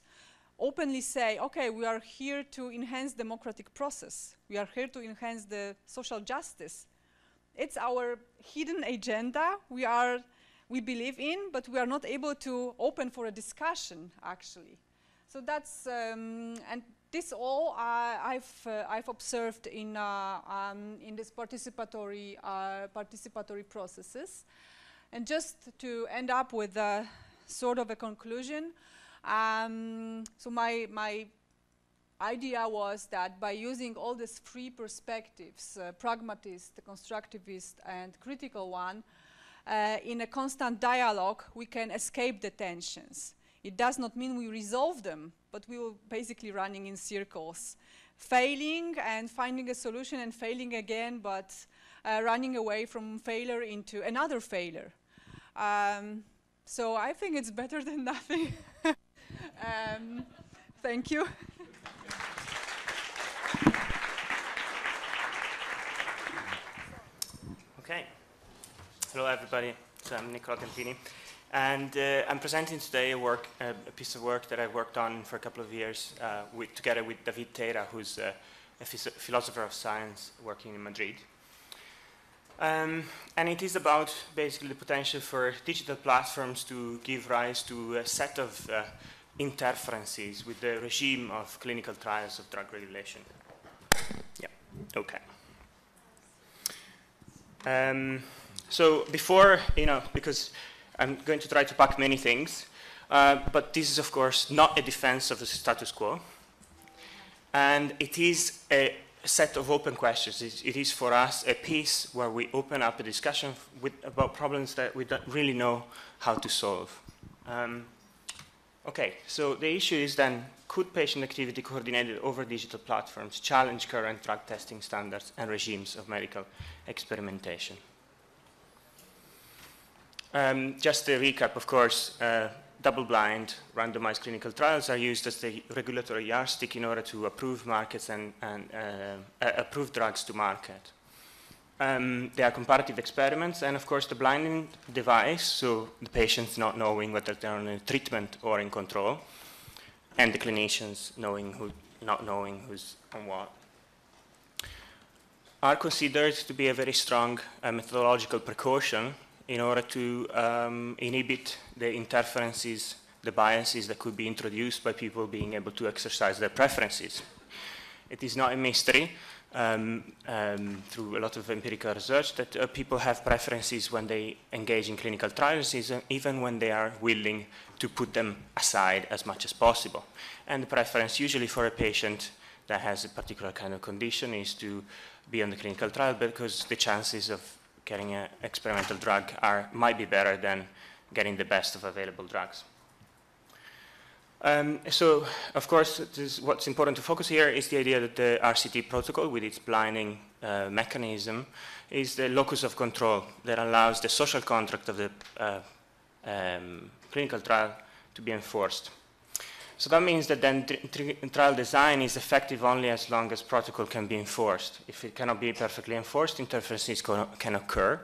openly say, okay, we are here to enhance democratic process. We are here to enhance the social justice. It's our hidden agenda we believe in, but we are not able to open for a discussion, actually. So that's, and this all I've observed in this participatory processes. And just to end up with a sort of a conclusion, so my idea was that by using all these three perspectives, pragmatist, constructivist, and critical one, in a constant dialogue, we can escape the tensions. It does not mean we resolve them, but we will basically running in circles, failing and finding a solution and failing again, but running away from failure into another failure. So I think it's better than nothing. Thank you. Okay. Hello, everybody. So I'm Niccolò Tempini, and I'm presenting today a piece of work that I worked on for a couple of years together with Teira, who's a philosopher of science working in Madrid. And it is about basically the potential for digital platforms to give rise to a set of interferences with the regime of clinical trials of drug regulation. Yeah, okay. So before, because I'm going to try to pack many things, but this is, of course, not a defense of the status quo. And it is a set of open questions. It is for us a piece where we open up a discussion about problems that we don't really know how to solve. Okay, so the issue is then, could patient activity coordinated over digital platforms challenge current drug testing standards and regimes of medical experimentation? Just a recap, of course, double-blind randomized clinical trials are used as the regulatory yardstick in order to approve markets and approve drugs to market. They are comparative experiments, and of course the blinding device, so the patients not knowing whether they're on a treatment or in control, and the clinicians not knowing who's on what, are considered to be a very strong methodological precaution in order to inhibit the interferences, the biases that could be introduced by people being able to exercise their preferences. It is not a mystery through a lot of empirical research that people have preferences when they engage in clinical trials, even when they are willing to put them aside as much as possible. And the preference usually for a patient that has a particular kind of condition is to be on the clinical trial because the chances of getting an experimental drug might be better than getting the best of available drugs. So, of course, what's important to focus here is the idea that the RCT protocol, with its blinding mechanism, is the locus of control that allows the social contract of the clinical trial to be enforced. So that means that then trial design is effective only as long as protocol can be enforced. If it cannot be perfectly enforced, interferences can occur.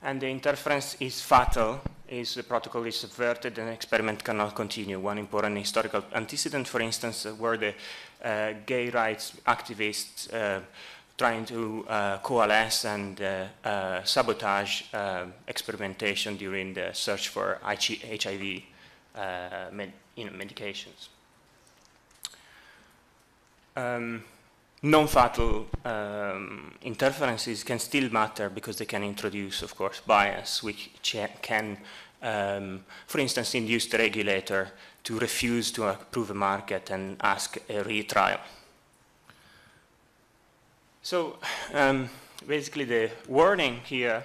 And the interference is fatal, the protocol is subverted and the experiment cannot continue. One important historical antecedent, for instance, were the gay rights activists trying to coalesce and sabotage experimentation during the search for HIV medications. Non-fatal interferences can still matter because they can introduce, of course, bias, which can, for instance, induce the regulator to refuse to approve a market and ask a retrial. So basically the warning here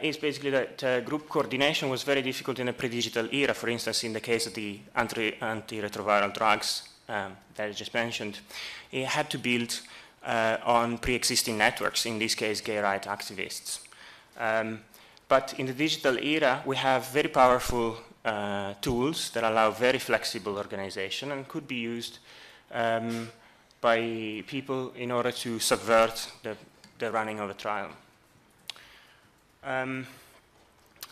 is basically that group coordination was very difficult in a pre-digital era. For instance, in the case of the antiretroviral drugs that I just mentioned, it had to build on pre-existing networks, in this case, gay rights activists. But in the digital era, we have very powerful tools that allow very flexible organization and could be used by people in order to subvert the running of a trial.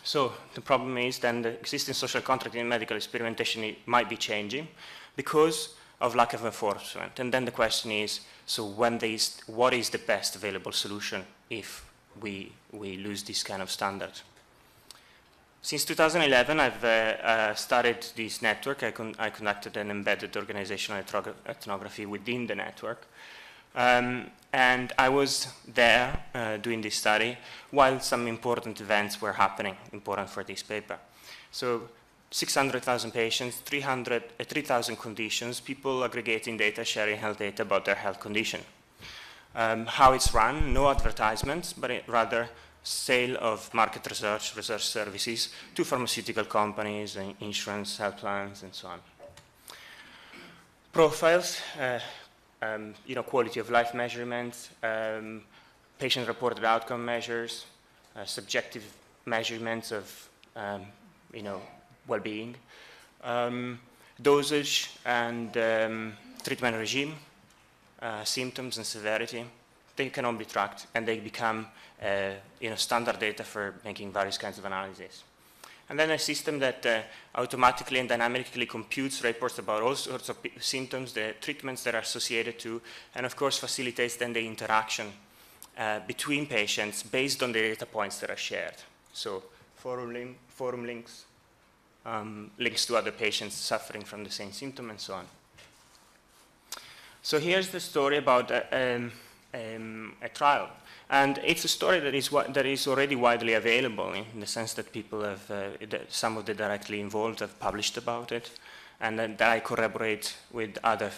So the problem is then the existing social contract in medical experimentation might be changing because of lack of enforcement. And then the question is, so what is the best available solution if we lose this kind of standard? Since 2011, I've started this network. I conducted an embedded organizational ethnography within the network. And I was there doing this study while some important events were happening, important for this paper. So 600,000 patients, 3,000 conditions, people aggregating data, sharing health data about their health condition. How it's run, no advertisements, but rather sale of market research services to pharmaceutical companies, and insurance, health plans, and so on. Profiles, quality of life measurements, patient-reported outcome measures, subjective measurements of, well-being, dosage and treatment regime, symptoms and severity. They can all be tracked, and they become standard data for making various kinds of analyses. And then a system that automatically and dynamically computes reports about all sorts of symptoms, the treatments that are associated to, and of course facilitates then the interaction between patients based on the data points that are shared. So forum links, links to other patients suffering from the same symptom, and so on. So here's the story about a trial. And it's a story that is already widely available in the sense that people have, some of the directly involved have published about it, and that I corroborate with other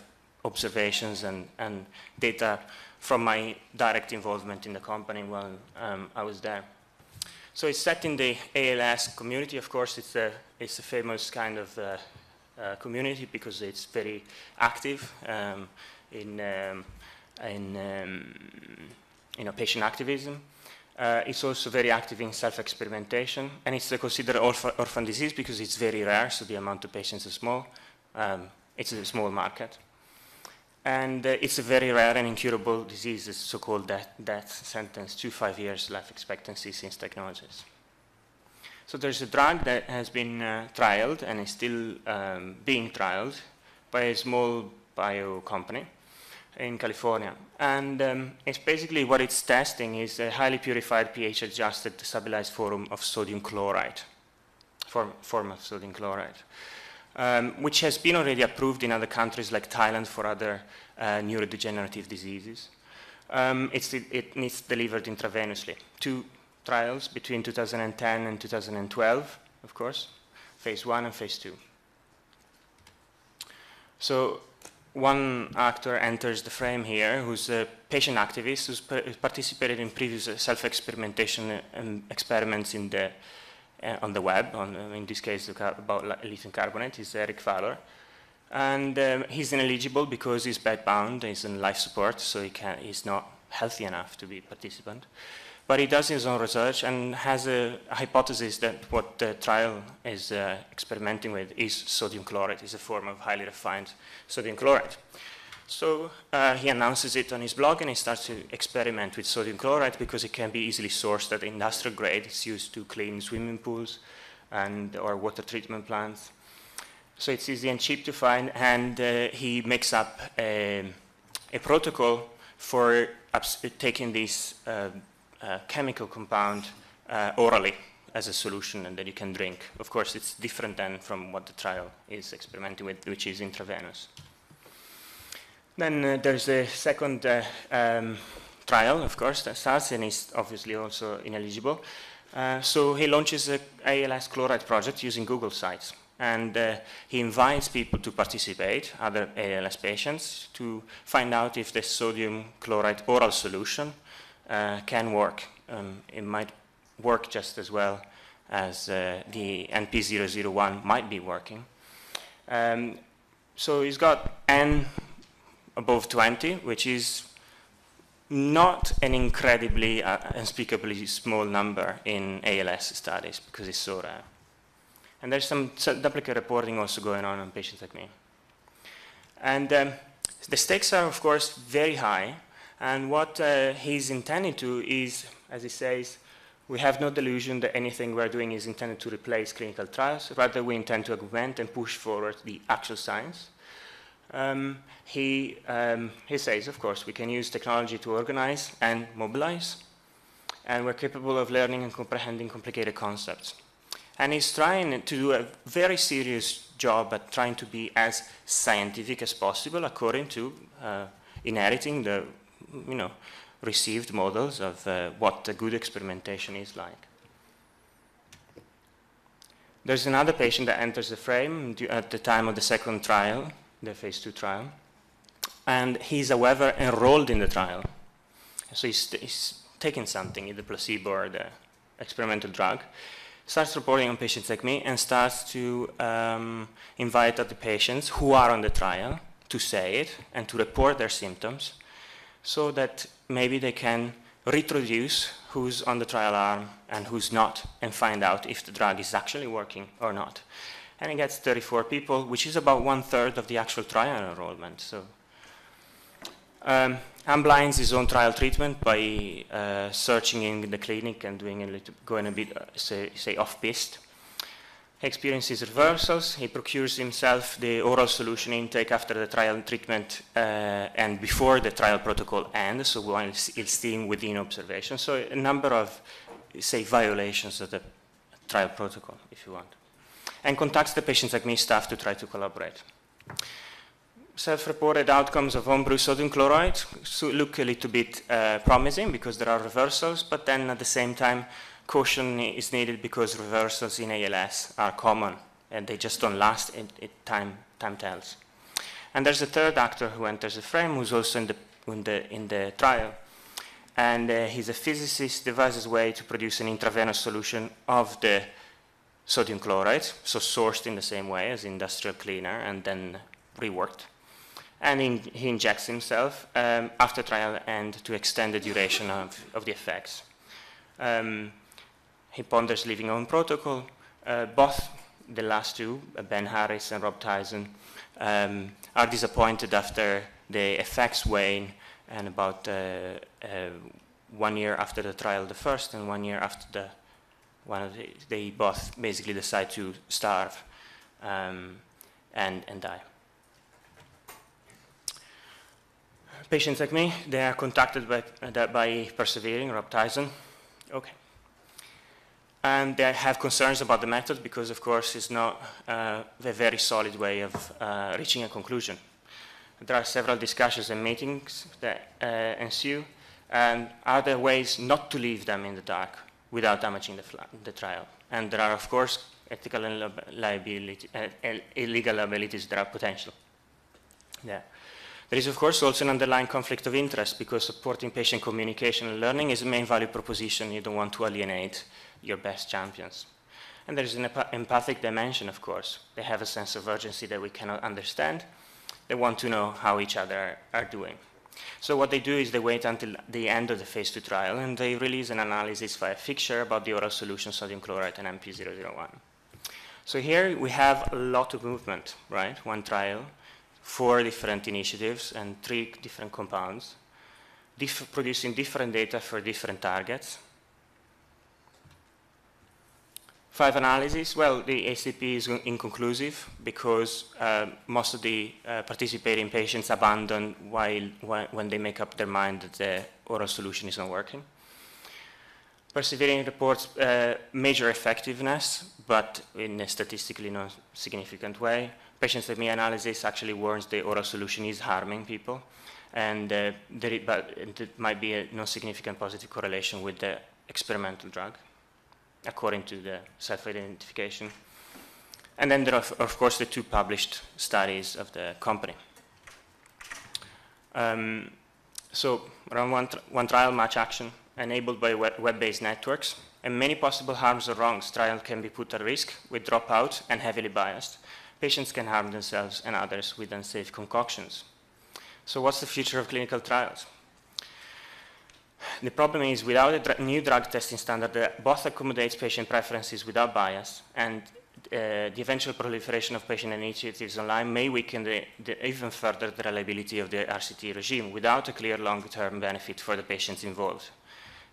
observations and data from my direct involvement in the company while I was there. So it's set in the ALS community. Of course, it's a famous kind of community because it's very active in patient activism. It's also very active in self-experimentation, and it's considered orphan disease because it's very rare, so the amount of patients is small. It's a small market. And it's a very rare and incurable disease, it's so-called death sentence, 2 to 5 years life expectancy since diagnosis. So there's a drug that has been trialed and is still being trialed by a small bio company in California. And it's basically what it's testing is a highly purified pH-adjusted stabilized form of sodium chloride, form of sodium chloride, which has been already approved in other countries like Thailand for other neurodegenerative diseases. It needs delivered intravenously. 2 trials between 2010 and 2012, of course, phase 1 and phase 2. So one actor enters the frame here who's a patient activist who's participated in previous self-experimentation experiments on the web, in this case about lithium carbonate. He's Eric Fowler. And he's ineligible because he's bedbound, he's in life support, so he's not healthy enough to be a participant. But he does his own research and has a hypothesis that what the trial is experimenting with is sodium chloride, is a form of highly refined sodium chloride. So he announces it on his blog and he starts to experiment with sodium chloride because it can be easily sourced at industrial grade. It's used to clean swimming pools or water treatment plants. So it's easy and cheap to find, and he makes up a protocol for taking this chemical compound orally as a solution and that you can drink. Of course, it's different than from what the trial is experimenting with, which is intravenous. Then there's a second trial, of course, that starts and is obviously also ineligible. So he launches an ALS chloride project using Google Sites. And he invites people to participate, other ALS patients, to find out if the sodium chloride oral solution can work. It might work just as well as the NP001 might be working. So he's got N above 20, which is not an incredibly, unspeakably small number in ALS studies because it's so rare. And there's some duplicate reporting also going on patients like me. And the stakes are, of course, very high. And what he's intending to is, as he says, we have no delusion that anything we're doing is intended to replace clinical trials. Rather, we intend to augment and push forward the actual science. He says, of course, we can use technology to organize and mobilize, and we're capable of learning and comprehending complicated concepts. And he's trying to do a very serious job at trying to be as scientific as possible according to inheriting the, received models of what a good experimentation is like. There's another patient that enters the frame at the time of the second trial, the phase 2 trial, and he's, however, enrolled in the trial. So he's taking something, either placebo or the experimental drug, starts reporting on patients like me, and starts to invite other patients who are on the trial to say it and to report their symptoms so that maybe they can reproduce who's on the trial arm and who's not and find out if the drug is actually working or not. And he gets 34 people, which is about 1/3 of the actual trial enrollment. So unblinds his own trial treatment by searching in the clinic and doing going a bit, say off-piste. He experiences reversals. He procures himself the oral solution intake after the trial treatment and before the trial protocol ends, so while it's still within observation. So a number of, say, violations of the trial protocol, if you want. And contacts the patients like me staff to try to collaborate. Self-reported outcomes of homebrew sodium chloride look a little bit promising because there are reversals, but then at the same time, caution is needed because reversals in ALS are common and they just don't last. Time tells. And there's a third actor who enters the frame who's also in the trial, and he's a physicist, devises a way to produce an intravenous solution of the sodium chloride, so sourced in the same way as industrial cleaner and then reworked. And he injects himself after trial end to extend the duration of the effects. He ponders living on protocol. Both the last two, Ben Harris and Rob Tyson, are disappointed after the effects wane, and about 1 year after the trial, the first, and 1 year after they both basically decide to starve and die. Patients like me, they are contacted by Persevering, Rob Tyson. Okay. And they have concerns about the method because, of course, it's not a very solid way of reaching a conclusion. There are several discussions and meetings that ensue, and are there ways not to leave them in the dark without damaging the trial? And there are, of course, ethical and illegal liabilities that are potential. Yeah. There is, of course, also an underlying conflict of interest because supporting patient communication and learning is a main value proposition. You don't want to alienate your best champions. And there's an empathic dimension, of course. They have a sense of urgency that we cannot understand. They want to know how each other are doing. So what they do is they wait until the end of the phase 2 trial and they release an analysis via fixture about the oral solution sodium chloride and MP001. So here we have a lot of movement, right? One trial, 4 different initiatives and 3 different compounds, producing different data for different targets. 5 analyses. Well, the ACP is inconclusive because most of the participating patients abandon when they make up their mind that the oral solution is not working. Persevering reports major effectiveness, but in a statistically non-significant way. Patients like me analysis actually warns the oral solution is harming people, and there might be a non-significant positive correlation with the experimental drug, according to the self-identification. And then there are, of course, the 2 published studies of the company. So around one trial match action enabled by web-based networks, and many possible harms or wrongs. Trial can be put at risk with dropout and heavily biased. Patients can harm themselves and others with unsafe concoctions. So what's the future of clinical trials? The problem is, without a new drug testing standard that both accommodates patient preferences without bias, and the eventual proliferation of patient initiatives online may weaken even further the reliability of the RCT regime without a clear long-term benefit for the patients involved.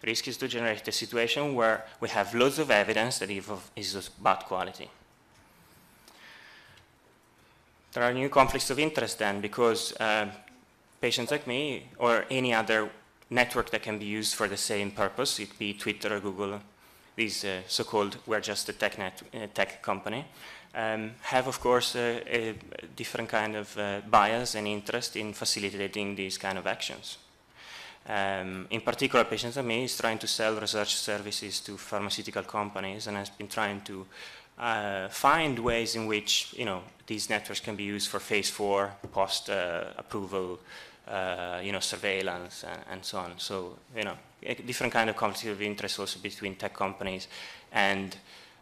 Risk is to generate a situation where we have loads of evidence that is of bad quality. There are new conflicts of interest then, because patients like me or any other network that can be used for the same purpose, it be Twitter or Google, these so-called we're just a tech company, have of course a different kind of bias and interest in facilitating these kind of actions. In particular, patients like me is trying to sell research services to pharmaceutical companies and has been trying to find ways in which these networks can be used for phase 4 post-approval surveillance and so on. So a different kind of conflict of interest also between tech companies and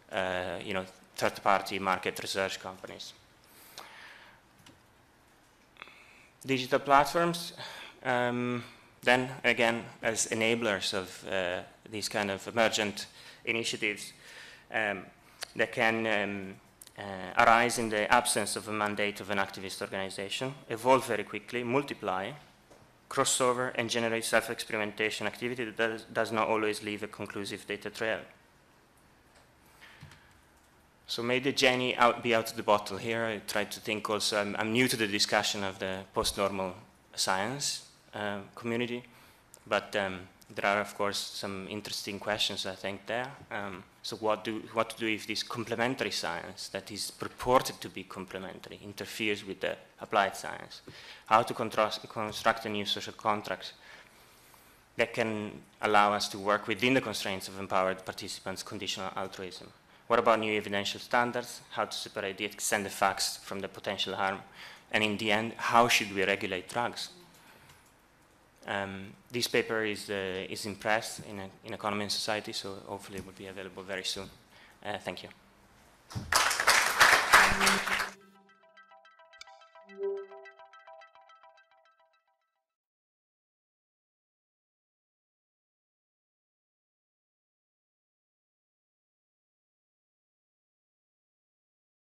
third-party market research companies. Digital platforms, then again, as enablers of these kind of emergent initiatives that can arise in the absence of a mandate of an activist organization, evolve very quickly, multiply, crossover, and generate self-experimentation activity that does not always leave a conclusive data trail. So may the genie be out of the bottle here. I tried to think also, I'm new to the discussion of the post-normal science community, but there are, of course, some interesting questions, I think, there. So what to do if this complementary science that is purported to be complementary interferes with the applied science? How to construct a new social contract that can allow us to work within the constraints of empowered participants' conditional altruism? What about new evidential standards? How to separate the extended facts from the potential harm? And in the end, how should we regulate drugs? This paper is in press in Economy and Society, so hopefully it will be available very soon. Thank you.